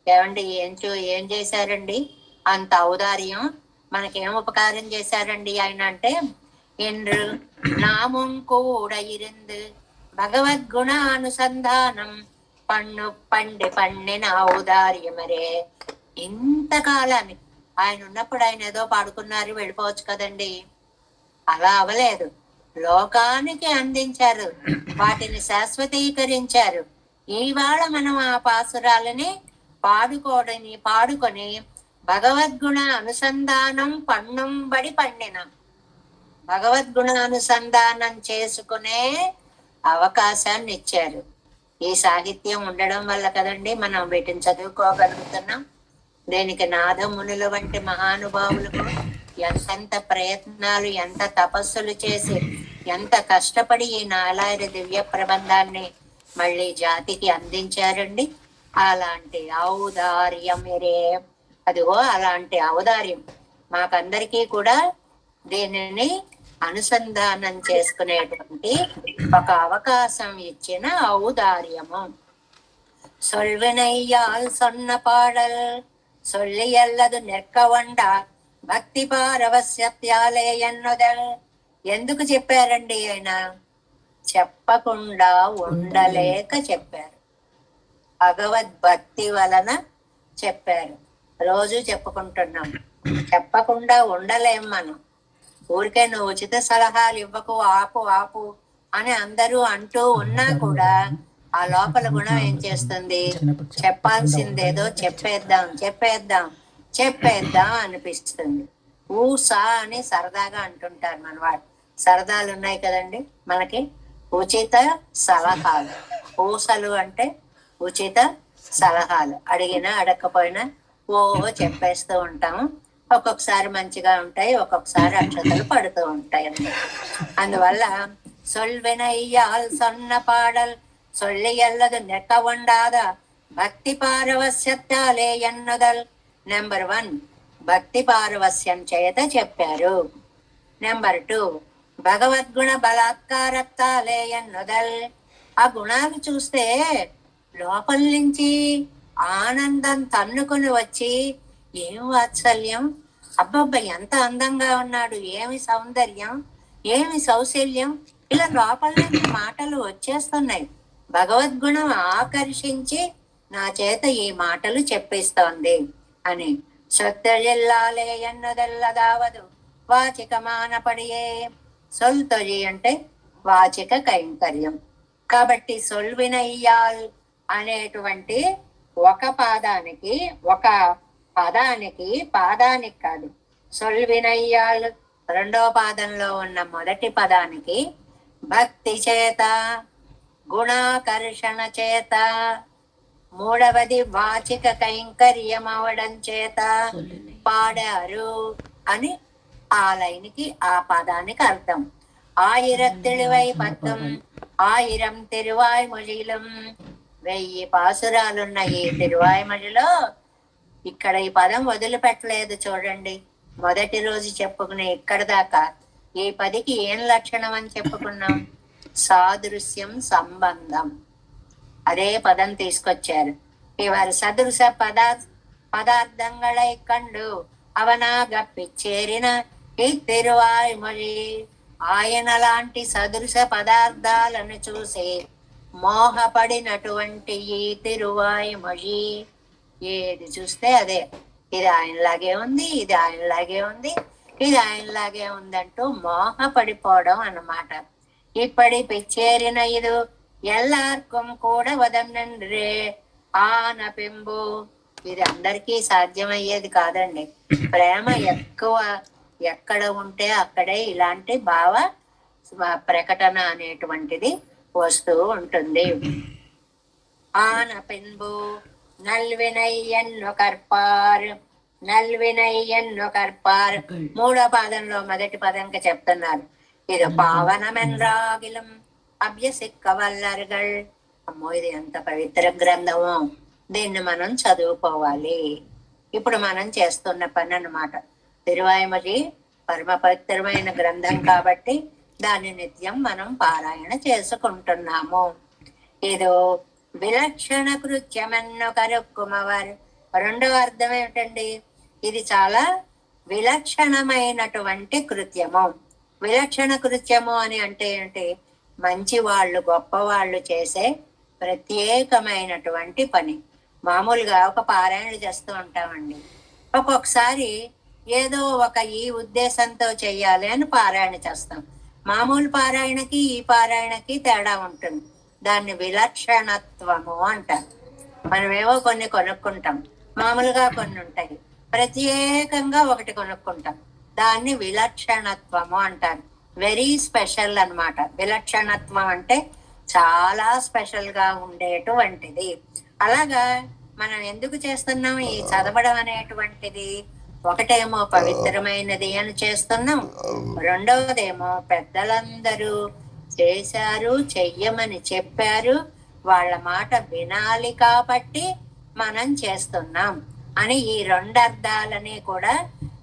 ఏమండి ఏం చేశారండి అంత ఔదార్యం? మనకేం ఉపకారం చేశారండి ఆయన అంటే, என்று நாமும் கூட இருந்து భగవద్గుణ అనుసంధానం పండిన ఔదార్యమరే. ఇంతకాలానికి ఆయన ఉన్నప్పుడు ఆయన ఏదో పాడుకున్నారు, వెళ్ళిపోవచ్చు కదండి. అలా అవలేదు, లోకానికి అందించారు, వాటిని శాశ్వతీకరించారు. ఇవాళ మనం ఆ పాసురాలని పాడుకొని భగవద్గుణ అనుసంధానం పండిన భగవద్గుణ అనుసంధానం చేసుకునే అవకాశాన్ని ఇచ్చారు. ఈ సాహిత్యం ఉండడం వల్ల కదండి మనం వీటిని చదువుకోగలుగుతున్నాం. దీనికి నాథమునుల వంటి మహానుభావులకు ఎంతెంత ప్రయత్నాలు, ఎంత తపస్సులు చేసి, ఎంత కష్టపడి ఈ నాలాయిర దివ్య ప్రబంధాన్ని మళ్ళీ జాతికి అందించారండి. అలాంటి ఔదార్యం అదిగో అలాంటి ఔదార్యం మాకందరికీ కూడా దీనిని అనుసంధానం చేసుకునేటువంటి ఒక అవకాశం ఇచ్చిన ఔదార్యము. சொல்வினையால் சொன்ன பாடல் சொல்லியல்லது நிற்கவண்ட భక్తి పారవస్యత్యాలే ఎన్నుదల్. ఎందుకు చెప్పారండి ఆయన? చెప్పకుండా ఉండలేక చెప్పారు. భగవద్భక్తి వలన చెప్పారు. రోజు చెప్పుకుంటున్నాం, చెప్పకుండా ఉండలేం మనం. ఊరికే నువ్వు ఉచిత సలహాలు ఇవ్వకు, ఆపు అని అందరూ అంటూ ఉన్నా కూడా ఆ లోపల గుణం ఏం చేస్తుంది? చెప్పాల్సిందేదో చెప్పేద్దాం అనిపిస్తుంది. ఊసా అని సరదాగా అంటుంటారు మన వాళ్ళు. సరదాలు ఉన్నాయి కదండి మనకి. ఉచిత సలహాలు, ఊసలు అంటే ఉచిత సలహాలు. అడిగినా అడగకపోయినా ఓహో చెప్పేస్తూ ఉంటాము. ఒక్కొక్కసారి మంచిగా ఉంటాయి, ఒక్కొక్కసారి అక్షతలు పడుతూ ఉంటాయి. అందువల్ల சொல்வினையால் சொன்ன பாடல் சொல்லியல்லது நெக்கவண்டாத భక్తి పారవస్యత్యాలే ఎన్నుదల్. నెంబర్ 1 భక్తి పారవస్యం చేత చెప్పారు. నెంబర్ 2 భగవద్గుణ బలాత్కారత్తాలే ఎన్నుదల్. ఆ గుణాలు చూస్తే లోపల నుంచి ఆనందం తన్నుకొని వచ్చి, ఏం వాత్సల్యం, అబ్బబ్బ ఎంత అందంగా ఉన్నాడు, ఏమి సౌందర్యం, ఏమి సౌశల్యం, ఇలా లోపల నుంచి మాటలు వచ్చేస్తున్నాయి. భగవద్గుణం ఆకర్షించి నా చేత ఈ మాటలు చెప్పిస్తోంది అని. సొత్తొజిల్లాలే ఎన్నుదల్లదావదు వాచిక మానపడియే. సొల్తొజి అంటే వాచిక కైంకర్యం. కాబట్టి సొల్వినయ్యాల్ అనేటువంటి ఒక పాదానికి కాదు, సొల్వినయ్యాల్ రెండో పాదంలో ఉన్న మొదటి పదానికి భక్తి చేత, గుణాకర్షణ చేత, మూడవది వాచిక కైంకర్యం అవడం చేత పాడారు అని ఆ లైన్కి, ఆ పదానికి అర్థం. ఆయిరత్తిళివై పత్తం ఆయిరం తిరువాయ్మొழிలం. 1000 పాసురాలున్న ఈ తిరువాయ్మొழிలో ఇక్కడ ఈ పదం వదిలిపెట్టలేదు చూడండి. మొదటి రోజు చెప్పుకునే ఇక్కడ దాకా ఈ 10కి ఏం లక్షణం అని చెప్పుకున్నాం? సాదృశ్యం, సంబంధం. అదే పదం తీసుకొచ్చారు. ఇవారు సదృశ పదార్థంగళై కండు అవనాగప్పిచ్చేరిన ఈ తిరువాయ్మొഴി. ఆయన లాంటి సదృశ పదార్థాలను చూసి మోహపడినటువంటి ఈ తిరువాయ్మొഴి. ఏది చూస్తే అదే, ఇది ఆయనలాగే ఉంది, ఇది ఆయనలాగే ఉంది, ఇది ఆయనలాగే ఉందంటూ మోహపడిపోవడం అన్నమాట. ఇప్పటి పిచ్చేరిన ఇది ఎల్లార్కం కూడా వదన్నండ్రే ఆన పెంబు. ఇది అందరికీ సాధ్యమయ్యేది కాదండి. ప్రేమ ఎక్కువ ఎక్కడ ఉంటే అక్కడే ఇలాంటి భావ ప్రకటన అనేటువంటిది వస్తూ ఉంటుంది. ఆన పెంబు నల్వినయ్యన్ను కర్పార్. మూడో పాదంలో మొదటి పదంకి చెప్తున్నారు. ఇది పావనమెన్రాగిలం అభ్యసిక్క వల్లర్గల్. అమ్మో, ఇది ఎంత పవిత్ర గ్రంథమో, దీన్ని మనం చదువుకోవాలి. ఇప్పుడు మనం చేస్తున్న పని అన్నమాట. తిరువాయ్మొഴి పరమ పవిత్రమైన గ్రంథం కాబట్టి దాన్ని నిత్యం మనం పారాయణ చేసుకుంటున్నాము. ఇదో విలక్షణ కృత్యమన్ను కరుక్కుమవారు. రెండవ అర్థం ఏమిటండి? ఇది చాలా విలక్షణమైనటువంటి కృత్యము. విలక్షణ కృత్యము అని అంటే ఏంటి? మంచి వాళ్ళు, గొప్ప వాళ్ళు చేసే ప్రత్యేకమైనటువంటి పని. మామూలుగా ఒక పారాయణ చేస్తూ ఉంటామండి. ఒక్కొక్కసారి ఏదో ఒక ఈ ఉద్దేశంతో చెయ్యాలి అని పారాయణ చేస్తాం. మామూలు పారాయణకి ఈ పారాయణకి తేడా ఉంటుంది. దాన్ని విలక్షణత్వము అంటారు. మనమేవో కొన్ని కొనుక్కుంటాం, మామూలుగా కొన్ని ఉంటాయి, ప్రత్యేకంగా ఒకటి కొనుక్కుంటాం. దాన్ని విలక్షణత్వము అంటారు. వెరీ స్పెషల్ అన్నమాట. విలక్షణత్వం అంటే చాలా స్పెషల్ గా ఉండేటువంటిది. అలాగా మనం ఎందుకు చేస్తున్నాం ఈ చదవడం అనేటువంటిది? ఒకటేమో పవిత్రమైనది అని చేస్తున్నాం, రెండవదేమో పెద్దలందరూ చేశారు, చెయ్యమని చెప్పారు, వాళ్ళ మాట వినాలి కాబట్టి మనం చేస్తున్నాం అని ఈ రెండు అర్థాలని కూడా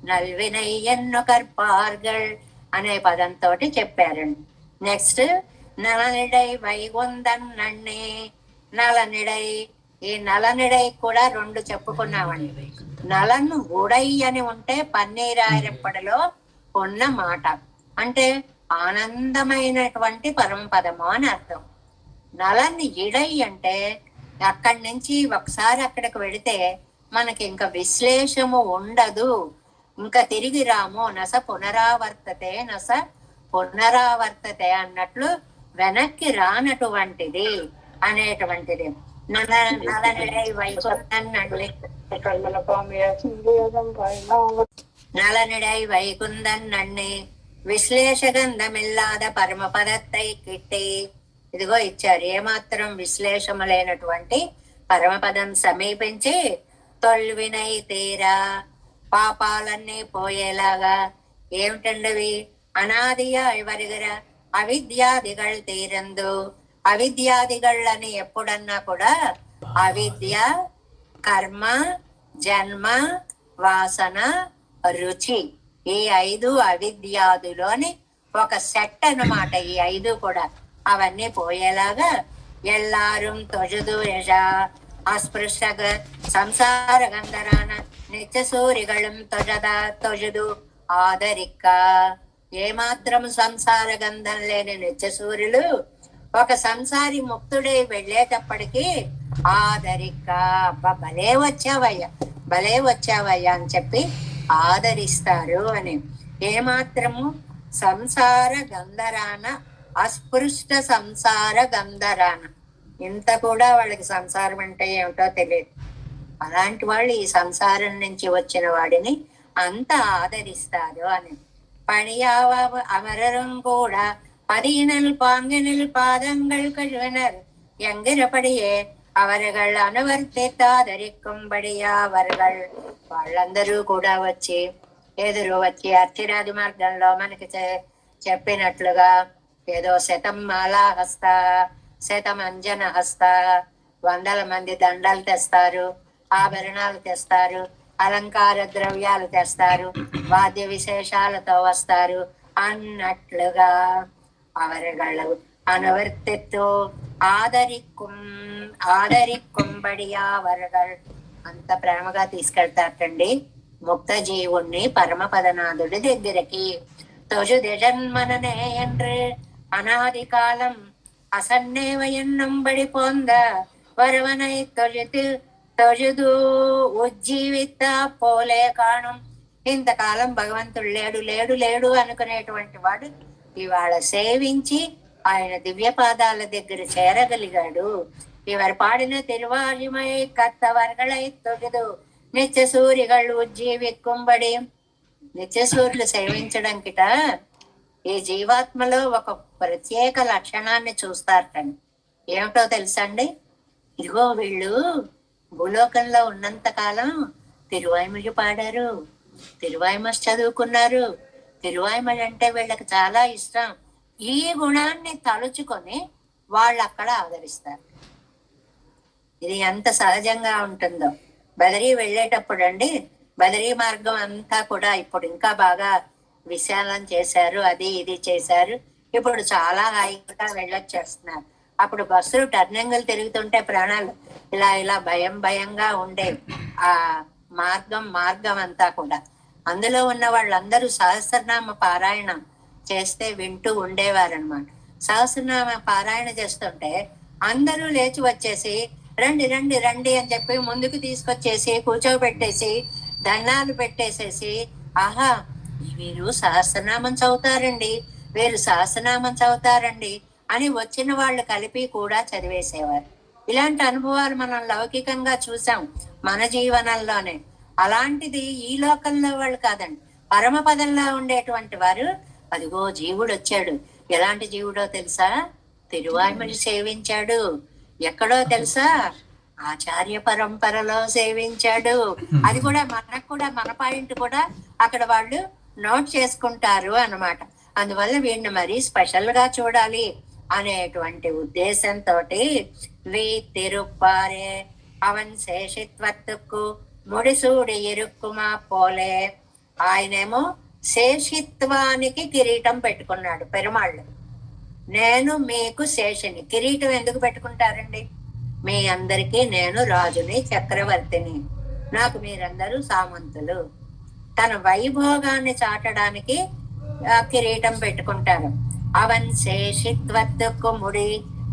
నల్వినయ్యన్ను కర్పార్గల్ అనే పదంతో చెప్పారండి. నెక్స్ట్ నలనిడై వైగుందన్నన్నే. నలనిడై, ఈ నలనిడై కూడా రెండు చెప్పుకున్నామండి. నలను ఉడై అని ఉంటే పన్నీరాయరప్పడిలో ఉన్న మాట, అంటే ఆనందమైనటువంటి పరమపదము అని అర్థం. నలని ఇడై అంటే అక్కడి నుంచి ఒకసారి అక్కడికి వెళితే మనకి ఇంకా విశ్లేషము ఉండదు, ఇంకా తిరిగి రాము. నస పునరావర్తతే, నస పునరావర్తతే అన్నట్లు వెనక్కి రానటువంటిది అనేటువంటిది. నలనిడై వైకుందన్నండి, నలనిడై వైకుందన్నండి విశ్లేషగంధమిల్లాద పరమపదత్తై కిట్టి. ఇదిగో ఇచ్చారు. ఏమాత్రం విశ్లేషము లేనటువంటి పరమపదం సమీపించి తొల్వినై తీరా, పాపాలన్నీ పోయేలాగా. ఏమిటండవి? అనాదియ వరిగర అవిద్యాదిగళ్ తీరందు. అవిద్యాదిగళ్ అని ఎప్పుడన్నా కూడా అవిద్య, కర్మ, జన్మ, వాసన, రుచి, ఈ 5 అవిద్యాదులోని ఒక సెట్ అన్నమాట. ఈ 5 కూడా అవన్నీ పోయేలాగా ఎల్లాரும் తొజుదు యజ అస్పృశ్యగ సంసార గంధరాన నిత్య సూరిగళం తొజదు ఆదరిక్క. ఏమాత్రం సంసార గంధం లేని నిత్య సూర్యులు ఒక సంసారి ముక్తుడై వెళ్ళేటప్పటికీ ఆదరిక్క, భలే వచ్చావయ్యా, భలే వచ్చావయ్యా అని చెప్పి ఆదరిస్తారు అని. ఏమాత్రము సంసార గంధరాన, అస్పృష్ట సంసార గంధరాన, ఇంత కూడా వాళ్ళకి సంసారం అంటే ఏమిటో తెలియదు. అలాంటి వాళ్ళు ఈ సంసారం నుంచి వచ్చిన వాడిని అంత ఆదరిస్తారు అని. పడియావ అమరరం కూడా பதியினல் பாங்கினில் பாதங்கள் கழுவினர் எங்கிரபடியே அவர்கள் అనువర్తితాదరిక్కుంబడియా అవர்கள். వాళ్ళందరూ కూడా వచ్చి ఎదురు వచ్చి అర్చిరాది మార్గంలో మనకి చెప్పినట్లుగా ఏదో శతం మాలా హస్త, శతం అంజన హస్త, 100 మంది దండలు తెస్తారు, ఆభరణాలు తెస్తారు, అలంకార ద్రవ్యాలు తెస్తారు, వాద్య విశేషాలతో వస్తారు అన్నట్లుగా అవరగళ్ళు అనువర్తిత్తు ఆదరిక్కుంబడియా అవరగల్. అంత ప్రేమగా తీసుకెళ్తారటండి ముక్త జీవుణ్ణి పరమపదనాథుడి దగ్గరికి. తొజు జన్మననే என்று அநாதி காலம் அசன்னேவ என்னும்படி போந்த வருவனை தொழுது ఉజ్జీవిత పోలే కాణం. ఇంతకాలం భగవంతుడు లేడు లేడు లేడు అనుకునేటువంటి వాడు ఇవాళ సేవించి ఆయన దివ్య పాదాల దగ్గర చేరగలిగాడు. ఇవరు పాడిన తిరువాలిమై కత్తవర్గళై తొగిదు నిత్య సూర్యగళ్ళు ఉజ్జీవిక్కుంబడి. నిత్య సూర్యులు సేవించడం కిట ఈ జీవాత్మలో ఒక ప్రత్యేక లక్షణాన్ని చూస్తారటండి. ఏమిటో తెలుసండి? ఇదిగో వీళ్ళు భూలోకంలో ఉన్నంత కాలం తిరువాయిమలు పాడారు, తిరువాయిమస్ చదువుకున్నారు, తిరువాయిమలు అంటే వీళ్ళకి చాలా ఇష్టం. ఈ గుణాన్ని తలుచుకొని వాళ్ళు అక్కడ ఆదరిస్తారు. ఇది ఎంత సహజంగా ఉంటుందో. బదరీ వెళ్ళేటప్పుడు అండి, బదరీ మార్గం అంతా కూడా ఇప్పుడు ఇంకా బాగా విశాలం చేశారు, అది ఇది చేశారు. ఇప్పుడు చాలా హాయిగా వెళ్ళొచ్చేస్తున్నారు. అప్పుడు బస్సులు టర్నింగ్లు తిరుగుతుంటే ప్రాణాలు ఇలా ఇలా భయం భయంగా ఉండేవి. ఆ మార్గం అంతా కూడా. అందులో ఉన్న వాళ్ళందరూ సహస్రనామ పారాయణం చేస్తే వింటూ ఉండేవారనమాట. సహస్రనామ పారాయణ చేస్తుంటే అందరూ లేచి వచ్చేసి రండి రండి రండి అని చెప్పి ముందుకు తీసుకొచ్చేసి కూర్చోబెట్టేసి దండాలు పెట్టేసేసి, ఆహా వీరు సహస్రనామం చదువుతారండి, వీరు సహస్రనామం చదువుతారండి అని వచ్చిన వాళ్ళు కలిపి కూడా చదివేసేవారు. ఇలాంటి అనుభవాలు మనం లౌకికంగా చూసాం మన జీవనంలోనే. అలాంటిది ఈ లోకంలో వాళ్ళు కాదండి, పరమపదంలో ఉండేటువంటి వారు. అదిగో జీవుడు వచ్చాడు. ఎలాంటి జీవుడో తెలుసా? తిరువాయుమని సేవించాడు. ఎక్కడో తెలుసా? ఆచార్య పరంపరలో సేవించాడు. అది కూడా మనకు కూడా మన పాయింట్ కూడా అక్కడ వాళ్ళు నోట్ చేసుకుంటారు అన్నమాట. అందువల్ల వీడిని మరీ స్పెషల్ గా చూడాలి అనేటువంటి ఉద్దేశంతో వీ తిరుప్పారే అవన్ శేషిత్వత్తుకు ముడిసూడి ఇరుక్కుమా పోలే. ఆయనేమో శేషిత్వానికి కిరీటం పెట్టుకున్నాడు పెరుమాళ్ళు. నేను మీకు శేషిని. కిరీటం ఎందుకు పెట్టుకుంటారండి? మీ అందరికీ నేను రాజుని, చక్రవర్తిని, నాకు మీరందరూ సామంతులు. తన వైభోగాన్ని చాటడానికి కిరీటం పెట్టుకుంటారు. అవన్ శేషిత్వత్తుకు ముడి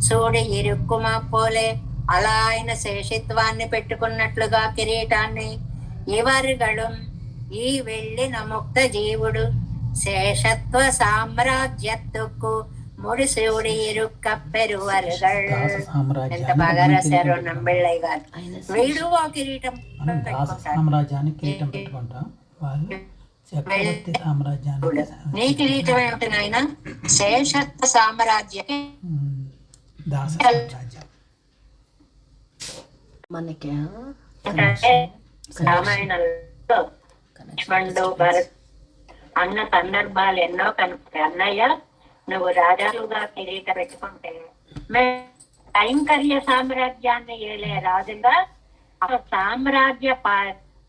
సూడి ఇరుక్కుమా పోలే. అలా ఆయన శేషిత్వాన్ని పెట్టుకున్నట్లుగా కిరీటాన్ని ఇవరుగళు ఈ వెళ్ళిన ముక్త జీవుడు శేషత్వ సామ్రాజ్యత్తుకు ముడిసూడి ఇరుక్కప్పెరువరుగళ్. ఎంత బాగా రాశారు నంబిళ్ళయ్య గారు. వీడు ఆ కిరీటం నీ కిరీటం ఏమిటి నాయన? శేషత్వ సామ్రాజ్యకి మనకి రామాయణంలో లక్ష్మణుడు భరత్ అన్న సందర్భాలు ఎన్నో కనుక్కుంటాయి. అన్నయ్య నువ్వు రాజాలుగా కిరీట పెట్టుకుంటే కైంకర్య సామ్రాజ్యాన్ని ఏలే రాజుగా సామ్రాజ్య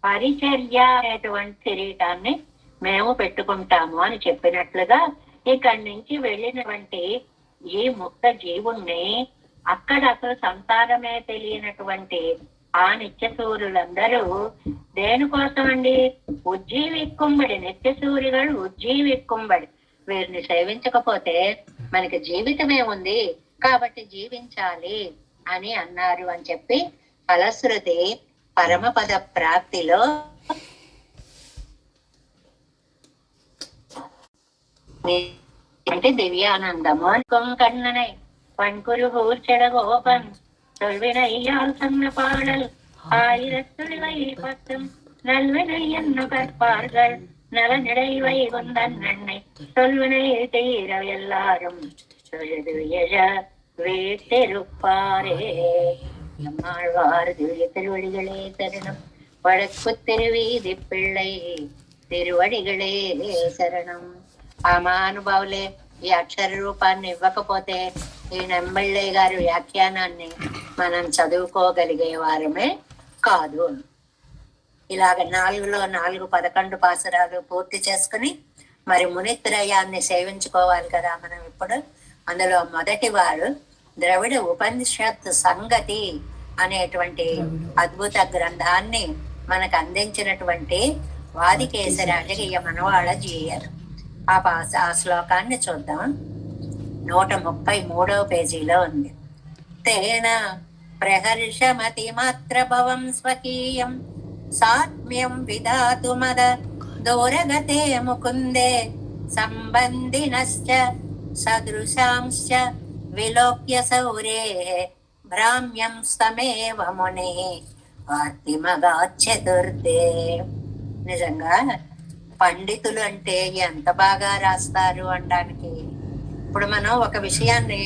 పరిచర్య అనేటువంటి కిరీటాన్ని మేము పెట్టుకుంటాము అని చెప్పినట్లుగా ఇక్కడి నుంచి వెళ్ళినటువంటి ఈ ముక్త జీవుణ్ణి అక్కడ అసలు సంసారమే తెలియనటువంటి ఆ నిత్యసూరులందరూ దేనికోసం అండి? ఉజ్జీవిక్కుంబడి. నిత్యసూరిಗಳು ఉజ్జీవిక్కుంబడి. వీరిని సేవించకపోతే మనకి జీవితమేముంది, కాబట్టి జీవించాలి అని అన్నారు అని చెప్పి ఫలశ్రుతి పరమపద ప్రాప్తిలో అంటే దివ్యానందము కన్ననై பண்குரு ஊர்ச்சட கோபன் சொல்வினையால் சொன்ன பாடல் ஆயிரத்துளிவை பத்தும் நல்வினை என்ன கற்பார்கள் நலனிடைவை கொந்தன் நன்னை சொல்வினை தீர எல்லாரும் தொழுது எழ வீட்டிருப்பாரே. நம்மாழ்வார் திவ்ய திருவடிகளே சரணம். வடக்கு திருவீதி பிள்ளை తిరువడిగళే శరణం. ఆ మహానుభావులే ఈ అక్షర రూపాన్ని ఇవ్వకపోతే ఈ నంబిళ్ళయ్య గారి వ్యాఖ్యానాన్ని మనం చదువుకోగలిగే వారమే కాదు. ఇలాగ 4లో 4 11 పాసురాలు పూర్తి చేసుకుని మరి మునిత్రయాన్ని సేవించుకోవాలి కదా మనం ఇప్పుడు. అందులో మొదటి వారు ద్రవిడ ఉపనిషత్ సంగతి అనేటువంటి అద్భుత గ్రంథాన్ని మనకు అందించినటువంటి వాదికేశరాజయ్య మనవాళ్ళ జీయర్. ఆ శ్లోకాన్ని చూద్దాం. 133వ పేజీలో ఉంది. తేన ప్రహర్షమతి మాత్ర భవం స్వకీయం సాత్మ్యం విధాతు మద దూరగతే ముకుందే సంబంధినశ్చ సదృశాంశ్చ విలోక్య సౌరే భ్రామ్యం స్తమేవ ముని చతుర్థే. నిజంగా పండితులు అంటే ఎంత బాగా రాస్తారు అనడానికి. ఇప్పుడు మనం ఒక విషయాన్ని,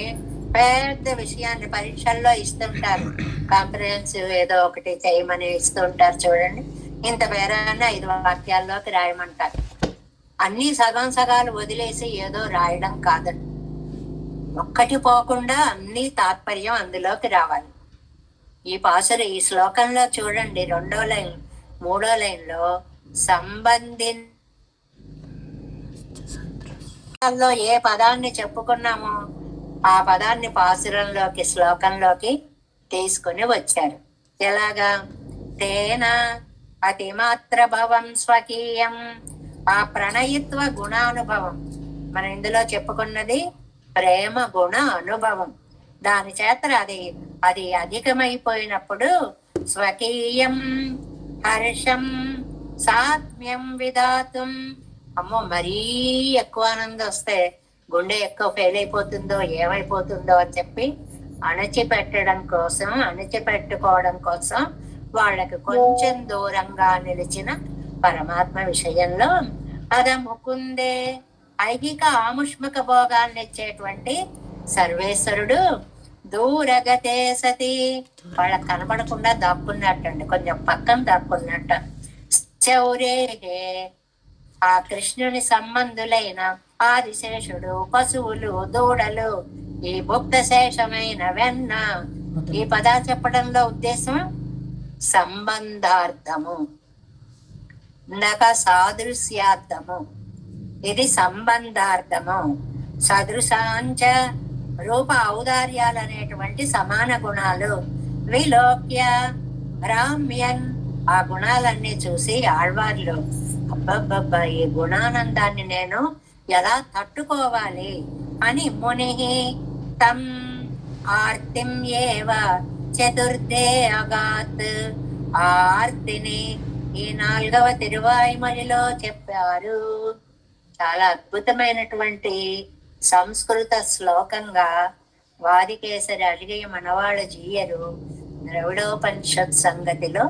పెద్ద విషయాన్ని పరీక్షల్లో ఇస్తుంటారు, కాంప్రహెన్సివ్ ఏదో ఒకటి చేయమని ఇస్తుంటారు చూడండి. ఇంత పేరాన్ని 5 వాక్యాల్లోకి రాయమంటారు. అన్ని సగం సగాలు వదిలేసి ఏదో రాయడం కాదండి. ఒక్కటి పోకుండా అన్ని తాత్పర్యం అందులోకి రావాలి. ఈ శ్లోకంలో చూడండి 2వ లైన్ 3వ లైన్లో సంబంధి లో ఏ పదాన్ని చెప్పుకున్నామో ఆ పదాన్ని పాసురంలోకి శ్లోకంలోకి తీసుకుని వచ్చారు. ఎలాగా? తేన అతిమాత్ర భవం స్వకీయం, ఆ ప్రణయిత్వ గుణానుభవం. మనం ఇందులో చెప్పుకున్నది ప్రేమ గుణ అనుభవం. దాని చేత అది అధికమైపోయినప్పుడు స్వకీయం హర్షం సాత్మ్యం విధాతుం. అమ్మో, మరీ ఎక్కువ ఆనందం వస్తే గుండె ఎక్కువ ఫెయిల్ అయిపోతుందో ఏమైపోతుందో అని చెప్పి అణిచిపెట్టుకోవడం కోసం వాళ్ళకి కొంచెం దూరంగా నిలిచిన పరమాత్మ విషయంలో ముకుందే ఐహిక ఆముష్మిక భోగాన్ని ఇచ్చేటువంటి సర్వేశ్వరుడు దూరగతే సతి, వాళ్ళకి కనబడకుండా దాక్కున్నట్టండి, కొంచెం పక్కన దాక్కున్నట్ట. చౌరే, ఆ కృష్ణుని సంబంధులైన ఆదిశేషుడు, పశువులు, దూడలు, ఈ భుక్త శేషమైన వెన్న. ఈ పదాలు చెప్పడంలో ఉద్దేశం సంబంధార్థము, నక సాదృశ్యార్థము. ఇది సంబంధార్థము. సదృశాంచ రూప ఔదార్యాలు అనేటువంటి సమాన గుణాలు. విలోక్య రామ్యన్, ఆ గుణాలన్నీ చూసి ఆళ్వార్లు అబ్బబ్బబ్బా, ఈ గుణానందాన్ని నేను ఎలా తట్టుకోవాలి అని ముని తం ఆర్తిం ఏవ చతుర్థే అగాత్, ఆ ఆర్తిని ఈ 4వ తిరువాయిమొழிలో చెప్పారు. చాలా అద్భుతమైనటువంటి సంస్కృత శ్లోకంగా వాదికేసరి అలిగయ మనవాళ్ళ జీయరు ద్రవిడోపనిషత్ సంగతిలో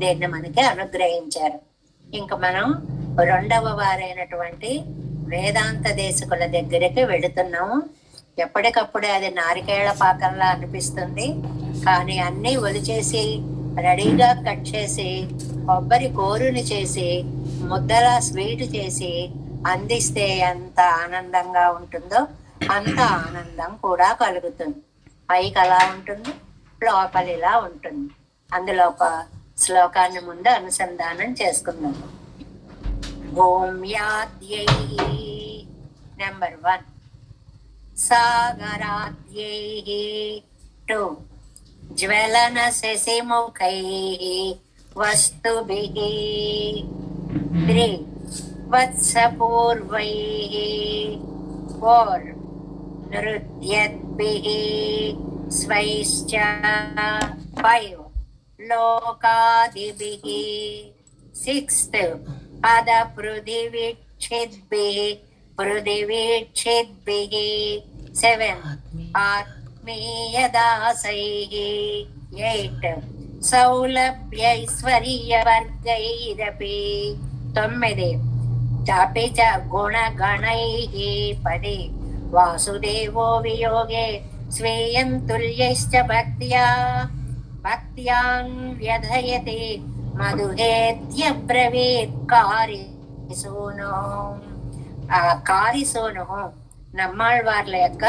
దీన్ని మనకి అనుగ్రహించారు. ఇంక మనం 2వ వారైనటువంటి వేదాంత దేశకుల దగ్గరికి వెళుతున్నాము. ఎప్పటికప్పుడే అది నారికేళ్ల పాకంలా అనిపిస్తుంది, కానీ అన్నీ ఒలిచేసి రెడీగా కట్ చేసి కొబ్బరి కోరుని చేసి ముద్దలా స్వీట్ చేసి అందిస్తే ఎంత ఆనందంగా ఉంటుందో అంత ఆనందం కూడా కలుగుతుంది. పైకి అలా ఉంటుంది, లోపలిలా ఉంటుంది. అందులో ఒక శ్లోకాన్ని ముందు అనుసంధానం చేసుకుందాం. భూమ్యాద్యై నెంబర్ 1, సాగరాద్యై 2, జ్వలన శశిముఖై వస్తుభిః 3, వత్సపూర్వైః 4, నృత్యద్భిః స్వైశ్చ 5, లోకాదిభిః 6th పృథివీక్షిద్భిః 7, ఆత్మీయదాసైః 8, సౌలభ్యైశ్వర్యవర్గైరపి 9, చాపి చ గుణగణైః 10, వాసుదేవో వియోగే స్వేయం తుల్యైశ్చ భక్త్యాన్ వ్యధయతే మధుహేత్యబ్రవీత్ కారిసూను. ఆ కారిసూను నమ్మాళ్వార్ల యొక్క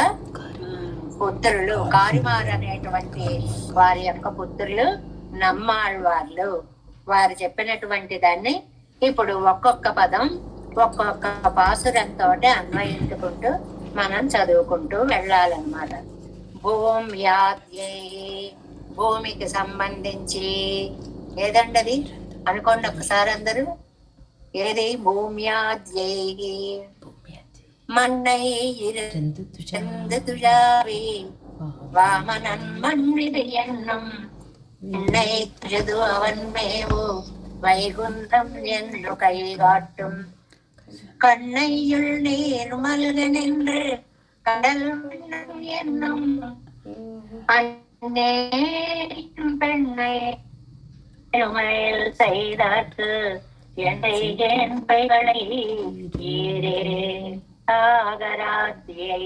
పుత్రులు, కారిమార్ అనేటువంటి వారి యొక్క పుత్రులు నమ్మాళ్వార్లు. వారు చెప్పినటువంటి దాన్ని ఇప్పుడు ఒక్కొక్క పదం ఒక్కొక్క పాసురంతో అన్వయించుకుంటూ మనం చదువుకుంటూ వెళ్ళాలన్నమాట. భూమ్యాద్యై, భూమికి సంబంధించి ఏదండది అనుకోండి ఒకసారి అందరూ. ఏది? భూమ్యాద్యై மண்ணை துழாவே வாமனன் மண்ணிது என்னும் என்னை பிரிது அவன் மேவோ வைகுந்தம் என்று கை காட்டும் கண்ணையுள் நீர் மல்க நின்று கடல் என்னும் அன்னே பெண்ணை பெருமையில் செய்தார்க்கு என்னை என் பைகளை ஈரே சாகராத்யை.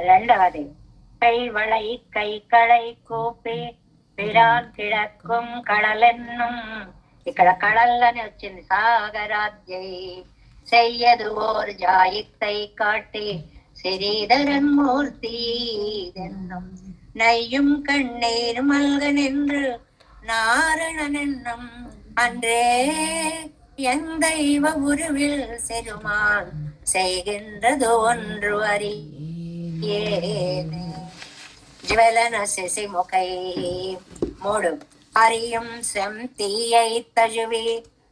రెండవది కైవళై కైకళై కూపి పిరాన్ కిழக்கும் కళలెన్నుం. ఇక్కడ కళల్లని వచ్చింది. సాగరాద్యై செய்யது ஓர் ஜாயித்தை காட்டி சிறீதரன் மூர்த்தி என்னும் நையும் கண்ணீர் மல்க நின்று நாரணன் என்னும் அன்றே என் தெய்வ உருவில் செருமான் செய்கின்றது ஒன்று அறியேனே. ஜுவலன சிசிமுகை 3 அறியும் తీయై తజువి.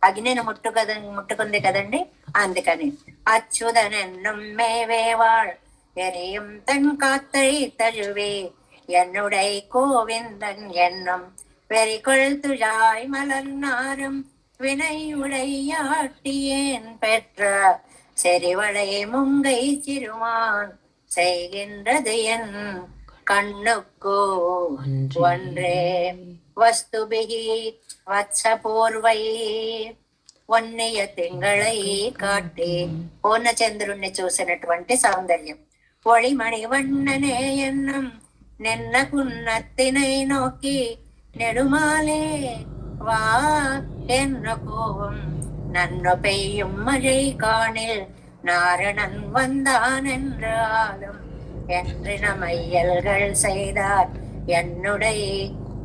అగ్నిని ముట్టుకుంది కదండి, అందుకని అచ్యుతనెన్నుం మేవేవాళ్ எரியும் தன் காத்தை தழுவே என்னுடை கோவிந்தன் என்னும் வெறிகொள் துழாய் மலர்நாரும் வினை உடையாட்டியேன் பெற்ற செறிவளை முங்கை சிறுமான் செய்கின்றது என் கண்ணுக்கு ஒன்றே. వస్తుభిహి వత్సపూర్వై వన్నెయ తింగళై కాట్టి పూర్ణచంద్రుణ్ణి చూసినటువంటి సౌందర్యం. ఒళిమణి వన్ననే ఎన్నం నిన్నకున్నత్తినై నోకి நெடுமாலே வா என்ன கோவம் நன்னு பெய்யும் மழை காணில் நாரணன் வந்தான் என்றாலும் என்றின மையல்கள் செய்தார் என்னுடைய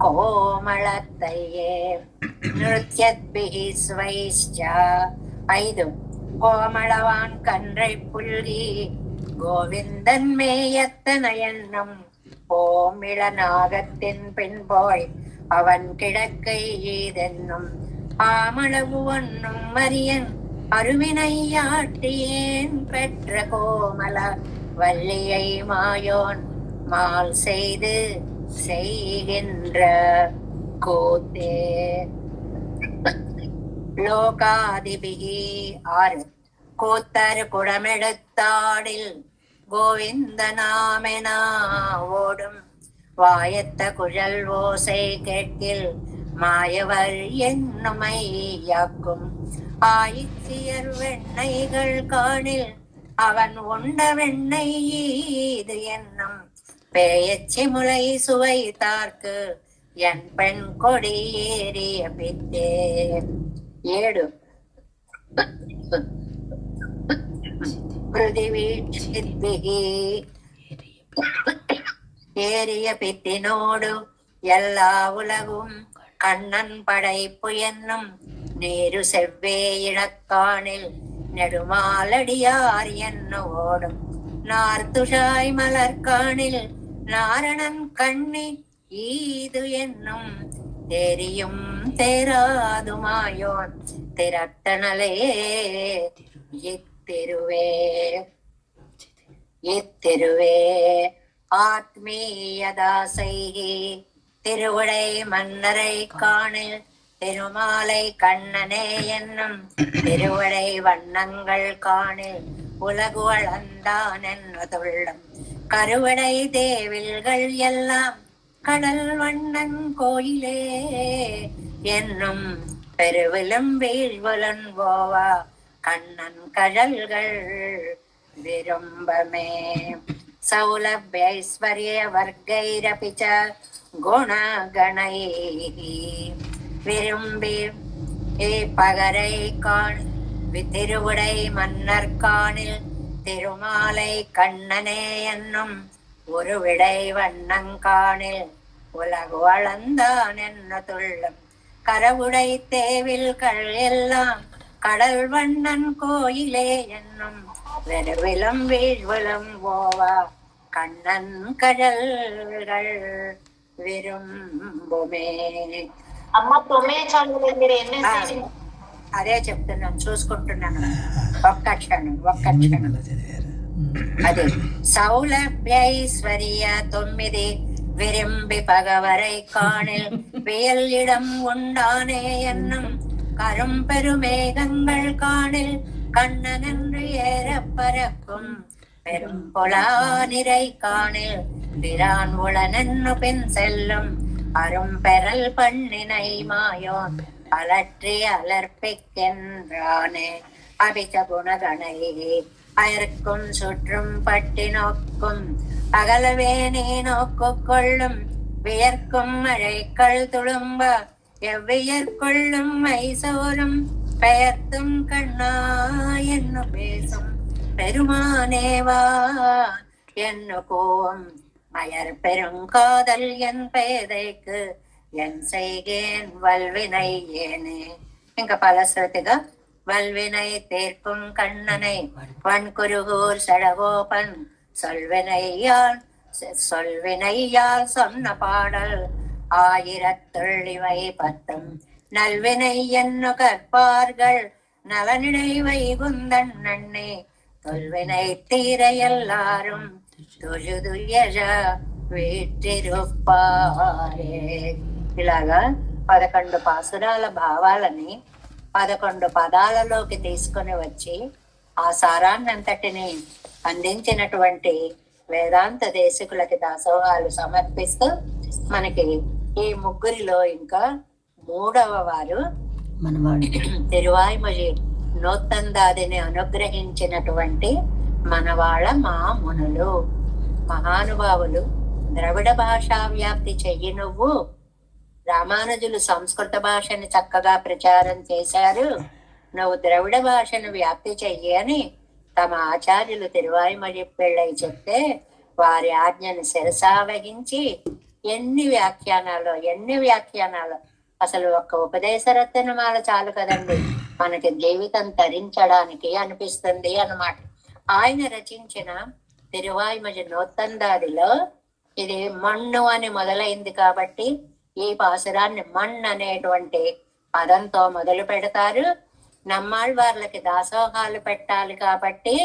கோமளத்தையே. நிருத்யத்பிஹி ஸ்வைஷ்ச 5 கோமளவான் கன்றை புல்கி கோவிந்தன் மேயத்தன எண்ணம் கோமிள நாகத்தின் பின்போய் அவன் கிழக்கை ஈதென்னும் ஆமளவு ஒன்னும் மரியன் அருவினையாட்டியேன் பெற்ற கோமல வள்ளியை மாயோன் மால் செய்து செய்கின்ற கூத்தே. லோகாதிபிகி 6 கூத்தர் குடமெடுத்தாடில் கோவிந்த நாமென ஓடும் வாயத்த குழல் ஓசை கேட்கில் மாயவர் என்னுமை யாக்கும் ஆயிச்சியர் வெண்ணைகள் காணில் அவன் உண்ட வெண்ணெய் இது என்னும் பேயச்சி முளை சுவை தார்க்கு என் பெண் கொடி ஏறிய பித்தே. 7 பிருதிவீட்சித்பிஹி ஏறிய பித்தினோடு எல்லா உலகும் கண்ணன் படைப்பு என்னும் நீரு செவ்வே இழக்காணில் நெடுமாலடியார் என்ன ஓடும் நார்த்துஷாய் மலர்காணில் நாரணன் கண்ணி ஈது என்னும் தெரியும் தேராதுமாயோன் திரட்டனலே இத்திருவே. இத்திருவே ஆத்மீயதாசை திருவுடை மன்னரை காணில் திருமாலை கண்ணனே என்னும் திருவுடை வண்ணங்கள் காணில் உலகு அளந்தான் என்னதுள்ளம் கருவடை தேவில்கள் எல்லாம் கடல் வண்ணன் கோயிலே என்னும் பெருவிலும் வீழ்வலன் போவா கண்ணன் கழல்கள் விரும்பமே. சௌலபியைஸ்வர்ய வர்க்கைரபிச்ச குணகணை விரும்பி பகரை காண் திருவுடை மன்னர் காணில் திருமாலை கண்ணனே என்னும் ஒரு விடை வண்ணங்காணில் உலகு அளந்தான் என்ன துள்ளம் கரவுடை தேவில்கள் எல்லாம் கடல் வண்ணன் கோயிலே என்னும் வெறுவிலம் வீழ்வலம் போவா கண்ணன் கடல்கள் విరుంబుమే. అమ్మ 9 చాలు మీరు ఎన్ఎస్సి అదే చెప్తున్నాను, చూసుకుంటున్నాను. ఒక్క క్షణం. అదే సౌలభ్యైశ్వర్య 9 விரும்பி பகவரை காணில் வியலிடம் உண்டானே என்னும் கரும்பெருமேகங்கள் காணில் கண்ணன் என்று ஏற பறக்கும் பெரும் பொலா நிறை காணில் பிரான் உளனென்னு பின் செல்லும் அரும் பெறல் பண்ணினை மாயோன் அலற்றி அலர்ப்பிக்கின்றானே. அபிச்ச குணகணை அயர்க்கும் சுற்றும் பட்டி நோக்கும் அகலவே நீ நோக்கு கொள்ளும் வியர்க்கும் மழைக்கள் துளும்ப எவ்வியற்கொள்ளும் மைசோரும் பெயர்த்தும் கண்ணா என்ன பேசும் பெருமானேவா என்ன கோவம் மயர் பெருங்காதல் என் పేదైకు ఎన్ సైగేన్ వల్వినై ఏనే. ఇంకా ఫలశ్రుతిగా வல்வினை தீர்க்கும் கண்ணனை வன்குருகூர் சடகோபன் சொல்வினையால் சொன்ன பாடல் 1000 10 நல்வினை என்ன கற்பார்கள் நலனிடை வைகுந்தன் நன்னே தொல்வினை தீர எல்லாரும் தொழுதுயர వీటిరుప్పారే. ఇలాగా 11 పాసురాల భావాలని 11 పదాలలోకి తీసుకొని వచ్చి ఆ సారాన్నంతటిని అందించినటువంటి వేదాంత దేశికులకి దాసోహాలు సమర్పిస్తూ మనకి ఈ ముగ్గురిలో ఇంకా 3వ వారు తిరువాయిమొഴി నోత్తందాదిని అనుగ్రహించినటువంటి మనవాళ్ళ మామునులు మహానుభావులు. ద్రవిడ భాషా వ్యాప్తి చెయ్యి నువ్వు. రామానుజులు సంస్కృత భాషని చక్కగా ప్రచారం చేశారు, నువ్వు ద్రవిడ భాషను వ్యాప్తి చెయ్యి అని తమ ఆచార్యులు తిరువాయిమొഴి పిళ్ళై చెప్తే వారి ఆజ్ఞను శిరసావహించి ఎన్ని వ్యాఖ్యానాలు అసలు ఒక్క ఉపదేశ రత్నమాల చాలు కదండి మనకి జీవితం తరించడానికి అనిపిస్తుంది అన్నమాట. ఆయన రచించిన తిరువాయిమొഴి నోత్తందాదిలో ఇది మన్ను అని మొదలైంది కాబట్టి ఈ పాసురాన్ని మణ్ అనేటువంటి పదంతో మొదలు పెడతారు. నమ్మాళ్ళవార్లకి దాసోహాలు పెట్టాలి కాబట్టి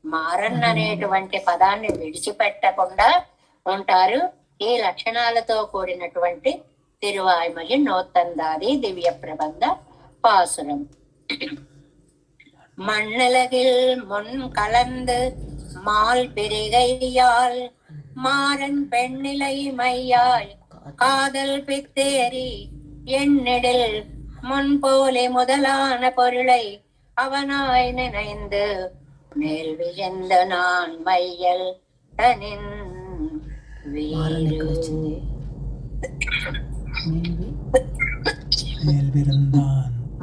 మారన్ అనేటువంటి పదాన్ని విడిచిపెట్టకుండా ఉంటారు. ఈ లక్షణాలతో కూడినటువంటి తిరువాయిమొഴి నోత్తందాది దివ్య ప్రబంధ பாசுரம். மண்ணலகில் முன் கலந்து மால் பிரிகையால் மாறன் பெண்ணிலை மையாய் காதல் பித்தேரி எண்ணிடில் முன்போலே முதலான பொருளை அவனாய் நினைந்து மேல் வியந்த நான் மையல் தனின் வீரு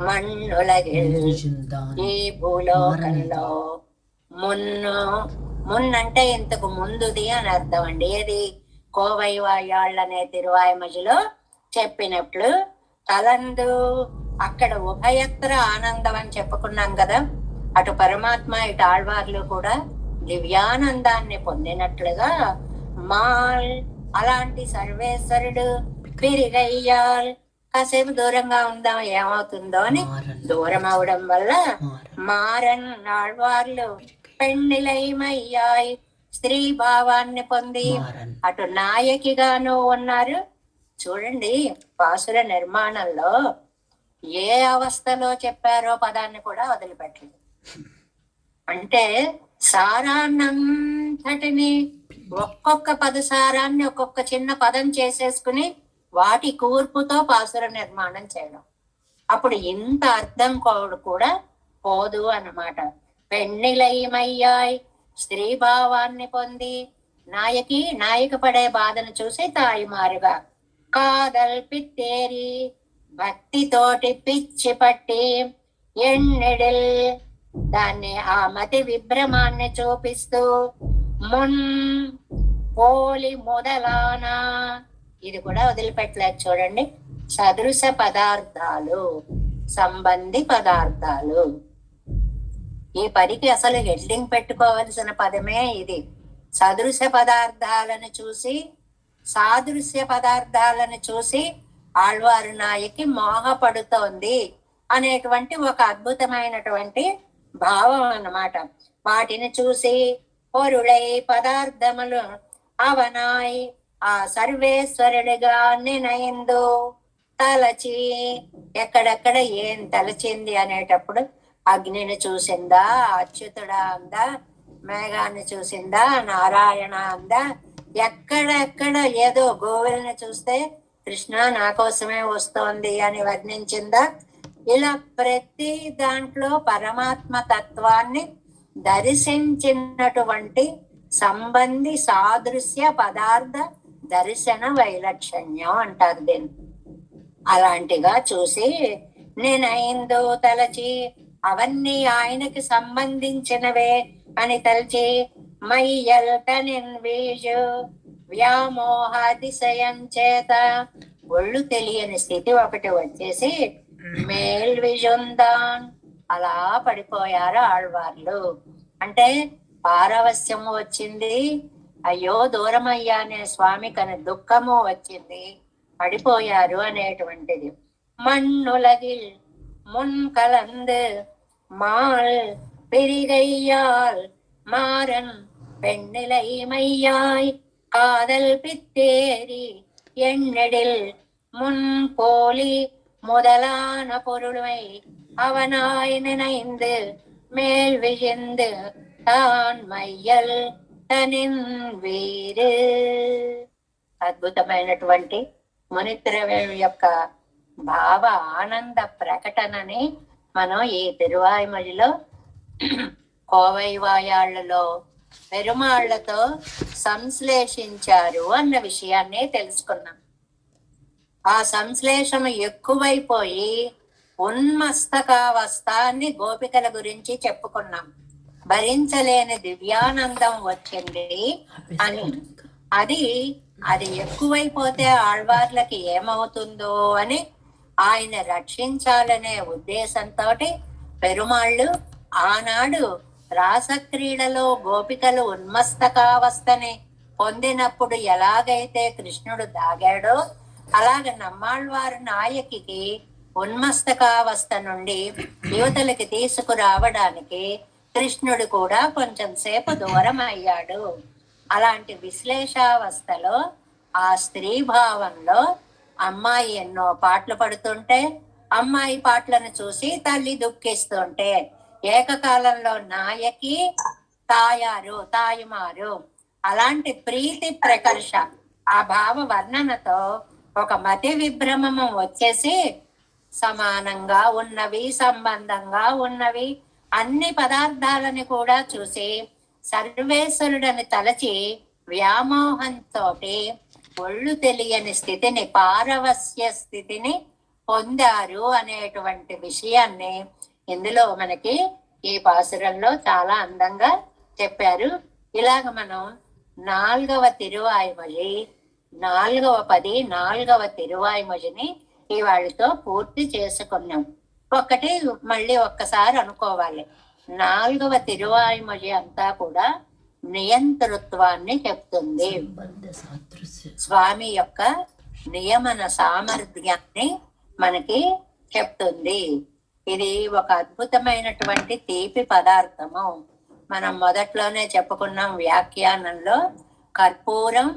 మన్నులగిల్ ఈ భూలోకంలో మున్నంటే ఇంతకు ముందుది అని అర్థం అండి. ఏది కోవైవాళ్ళనే తిరువాయిమొഴിలో చెప్పినట్లు కలందు అక్కడ ఉభయత్ర ఆనందం అని చెప్పుకున్నాం కదా. అటు పరమాత్మ ఇటు ఆళ్వార్లు కూడా దివ్యానందాన్ని పొందినట్లుగా మాల్ అలాంటి సర్వేశ్వరుడు పిరిగయ్యాల్ కాసేపు దూరంగా ఉందాం ఏమవుతుందో అని దూరం అవడం వల్ల మారన్ ఆళ్వార్లు పెళ్లిలైమయ్యాయి స్త్రీ భావాన్ని పొంది అటు నాయకిగాను ఉన్నారు. చూడండి పాసుర నిర్మాణంలో ఏ అవస్థలో చెప్పారో పదాన్ని కూడా వదిలిపెట్టలేదు. అంటే సారాన్నంతటిని ఒక్కొక్క పదసారాన్ని ఒక్కొక్క చిన్న పదం చేసేసుకుని వాటి కూర్పుతో పాసుర నిర్మాణం చేయడం. అప్పుడు ఇంత అర్థం కూడా పోదు అన్నమాట. పెళ్లిలైమయ్యాయ్ స్త్రీ భావాన్ని పొంది నాయక పడే బాధను చూసి తాయిమారుగా కాదల్ పిత్తేరి భక్తితోటి పిచ్చి పట్టి ఎన్నెడిల్ దాన్ని ఆ మతి విభ్రమాన్ని చూపిస్తూ మున్ పోలి మొదలానా ఇది కూడా వదిలిపెట్టలేదు. చూడండి సదృశ పదార్థాలు సంబంధి పదార్థాలు ఈ పదికి అసలు హెడ్డింగ్ పెట్టుకోవలసిన పదమే ఇది. సదృశ పదార్థాలను చూసి సాదృశ్య పదార్థాలను చూసి ఆళ్వారు నాయకి మోహపడుతోంది అనేటువంటి ఒక అద్భుతమైనటువంటి భావం అన్నమాట. వాటిని చూసి పొరుళై పదార్థములు అవనాయ్ ఆ సర్వేశ్వరుడిగా నినయిందు తలచి ఎక్కడెక్కడ ఏం తలచింది అనేటప్పుడు అగ్నిని చూసిందా, అచ్యుతుడా అందా, మేఘాన్ని చూసిందా, నారాయణ అందా, ఎక్కడెక్కడ ఏదో గోవుల్ని చూస్తే కృష్ణ నా కోసమే వస్తోంది అని వర్ణించిందా. ఇలా ప్రతి దాంట్లో పరమాత్మ తత్వాన్ని దర్శించినటువంటి సంబంధి సాదృశ్య పదార్థ దర్శన వైలక్షణ్యం అంటారు దీన్ని. అలాంటిగా చూసి నేనైందో తలచి అవన్నీ ఆయనకి సంబంధించినవే అని తలచి మయ్యల్ తనిన్ వీజు వ్యామోహాతిశయం చేత ఒళ్ళు తెలియని స్థితి ఒకటి వచ్చేసి మేల్ విజుందాన్ అలా పడిపోయారు ఆళ్వార్లు. అంటే పారవస్యము వచ్చింది, అయ్యో దూరం అయ్యానే స్వామికి అనే దుఃఖము వచ్చింది, పడిపోయారు అనేటువంటిది. మన్నులగిల్ మున్ కలందు మాల్ పెరిగయ్యాల్ మారన్ பெண்ணிலை மையாய் காதல் பித்தேரி எண்ணெடில் முன் போலி முதலான பொருளை அவனாய் நினைந்து மேல் விழுந்து తాన్ మైయల్ తనిన్ వీరు. అద్భుతమైనటువంటి మునిత్రయం యొక్క భావ ఆనంద ప్రకటనని మనం ఈ తిరువాయిమొழிలో కోవై వాయాళ్లలో పెరుమాళ్లతో సంశ్లేషించారు అన్న విషయాన్ని తెలుసుకున్నాం. ఆ సంశ్లేషణ ఎక్కువైపోయి ఉన్మస్తకావస్థాన్ని గోపికల గురించి చెప్పుకున్నాం. భరించలేని దివ్యానందం వచ్చింది అని. అది ఎక్కువైపోతే ఆళ్వార్లకి ఏమవుతుందో అని ఆయన రక్షించాలనే ఉద్దేశంతో పెరుమాళ్ళు ఆనాడు రాసక్రీడలో గోపికలు ఉన్మస్తకావస్థని పొందినప్పుడు ఎలాగైతే కృష్ణుడు దాగాడో అలాగ నమ్మాళ్వారు నాయకికి ఉన్మస్తకావస్థ నుండి యువతలకి తీసుకురావడానికి కృష్ణుడు కూడా కొంచెం సేపు దూరం అయ్యాడు. అలాంటి విశ్లేషావస్థలో ఆ స్త్రీ భావంలో అమ్మాయి ఎన్నో పాటలు పడుతుంటే, అమ్మాయి పాటలను చూసి తల్లి దుఃఖిస్తుంటే, ఏకకాలంలో నాయకి తాయమారు అలాంటి ప్రీతి ప్రకర్ష ఆ భావ వర్ణనతో ఒక మతి విభ్రమము వచ్చేసి సమానంగా ఉన్నవి, సంబంధంగా ఉన్నవి అన్ని పదార్థాలని కూడా చూసి సర్వేశ్వరుడని తలచి వ్యామోహంతో ఒళ్ళు తెలియని స్థితిని, పారవస్య స్థితిని పొందారు అనేటువంటి విషయాన్ని ఇందులో మనకి ఈ పాసురంలో చాలా అందంగా చెప్పారు. ఇలాగ మనం 4వ తిరువాయిమొഴి 4వ పది 4వ తిరువాయిమొഴിని ఇవాళతో పూర్తి చేసుకున్నాం. మళ్ళీ ఒక్కసారి అనుకోవాలి, 4వ తిరువాయిమొഴి అంతా కూడా నియంతృత్వాన్ని చెప్తుంది. స్వామి యొక్క నియమన సామర్థ్యాన్ని మనకి చెప్తుంది. ఇది ఒక అద్భుతమైనటువంటి తీపి పదార్థము. మనం మొదట్లోనే చెప్పుకున్నాం వ్యాఖ్యానంలో, కర్పూరం,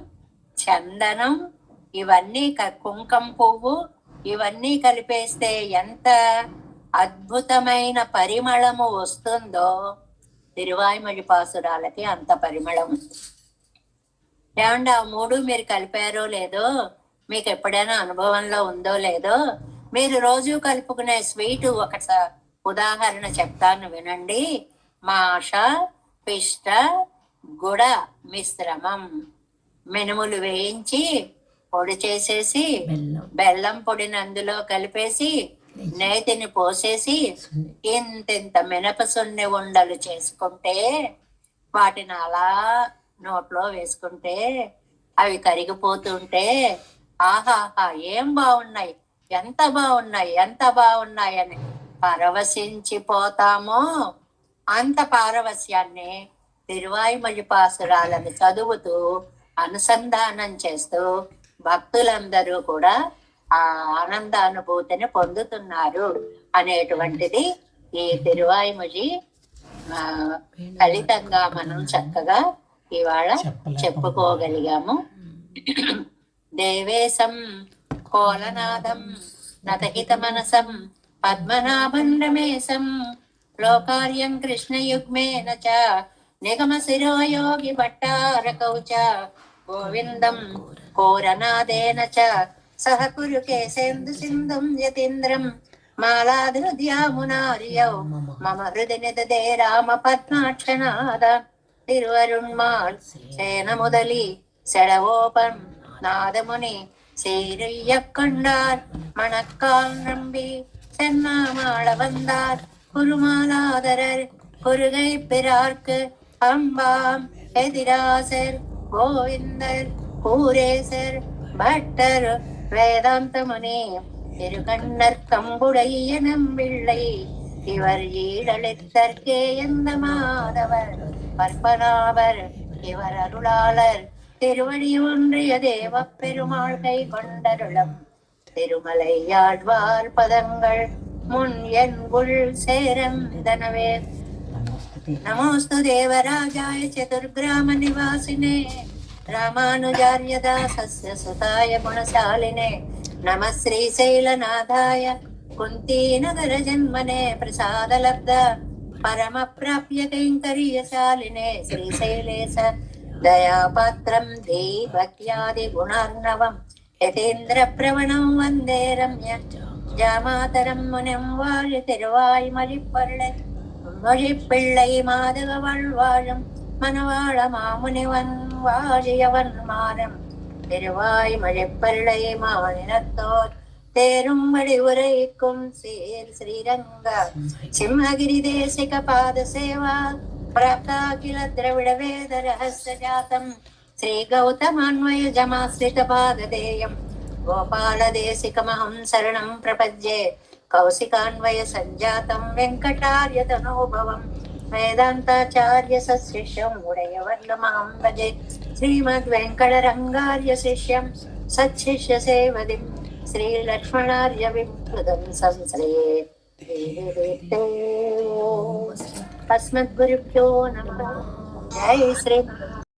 చందనం, ఇవన్నీ కుంకం పువ్వు ఇవన్నీ కలిపేస్తే ఎంత అద్భుతమైన పరిమళము వస్తుందో తిరువాయిమొഴి పాసురాలకి అంత పరిమళం. ఏమంటే ఆ 3 మీరు కలిపారో లేదో, మీకు ఎప్పుడైనా అనుభవంలో ఉందో లేదో, మీరు రోజు కలుపుకునే స్వీటు ఒక ఉదాహరణ చెప్తాను వినండి. మాష పిష్ట గుడ మిశ్రమం. మినుములు వేయించి పొడి చేసేసి బెల్లం పొడిని అందులో కలిపేసి నేతిని పోసేసి ఇంత మినపసున్ని ఉండలు చేసుకుంటే వాటిని అలా నోట్లో వేసుకుంటే అవి కరిగిపోతుంటే ఆహాహా ఏం బాగున్నాయి, ఎంత బాగున్నాయి అని పరవశించిపోతామో అంత పారవస్యాన్ని తిరువాయిమొഴి పాసురాలను చదువుతూ అనుసంధానం చేస్తూ భక్తులందరూ కూడా ఆ ఆనందానుభూతిని పొందుతున్నారు అనేటువంటిది ఈ తిరువాయిమొഴి ఫలితంగా మనం చక్కగా ఇవాళ చెప్పుకోగలిగాము. దేవేశం కోలనాదం నతహిత మనసం పద్మనాభం రమేశం లోకార్యం కృష్ణయుగ్మేన చ నిగమ శిరోయోగి భట్టారకౌ చ గోవిందం కోరనాదేన చ సహ కురు కేశేందు సింధుం యతీంద్రం మాలాధృద్యామునార్యౌ మమ హృది నిదదే రామ పద్మాక్షనాద తిరువరుణ్మాల్ సేన ముదలి సెడవోపం నాదముని சீரையக்கொண்டார் மணக்கால் நம்பி சென்னாமாள வந்தார் குருமாலாதரர் குருகை பிறார்க்கு அம்பாம் எதிராசர் கோவிந்தர் கூரேசர் பட்டர் வேதாந்த முனி திருக்கண்ணர் கம்புடைய நம்பிள்ளை இவர் ஈழலித்தற்கே எந்த மாதவர் பற்பனாவர் இவர் அருளாளர் திருவடி ஒன்றிய தேவ பெருமாள் கை கொண்டருளம் திருமலை யாழ்வார் பதங்கள் முன் என் உள் சேரந்தனவே. நமோஸ்து தேவராஜாய சதுர்கிராம நிவாசினே ராமானுஜார்ய தாசஸ்ய சுதாய குணசாலினே நம శ్రీశైలనాథాయ కుంతీనగర జన్మనే ప్రసాదలబ్ధ పరమ ప్రాప్య కైంకర్యశాలినే శ్రీశైలేశ దయాపాత్రం ధీభక్యాది గుణార్ణవం యతీంద్ర ప్రవణం వందే రమ్య జామాతరం మునిం వాழி తిరువాయి மொழிப்பிள்ளை மாதவள் வாழும் மனவாழ மாமுனிவன் வாழியவன் மானம் திருவாய் மழைப்பள்ளை மாநிலத்தோர் தேரும்படி உரைக்கும் சீர் ஸ்ரீரங்க சிம்மகிரி தேசிக பாத சேவா பிராப்தா கில திரவிட வேத ரகஸ்ய ஜாதம் ஸ்ரீ கௌதமான்வய ஜமாஸ்ரித பாததேயம் கோபால தேசிகமஹம் சரணம் பிரபத்யே కౌశికాన్వయ సంజాతం వెంకటార్య తనోభవం వేదాంతాచార్య సశిష్యం ఉడయవర్ణమహం భజే శ్రీమద్ వెంకటరంగార్య శిష్యం సచ్చిష్య సేవదిం శ్రీలక్ష్మణార్య విప్లుదం సంశ్రయే అస్మద్గురుభ్యో నమః. జై శ్రీ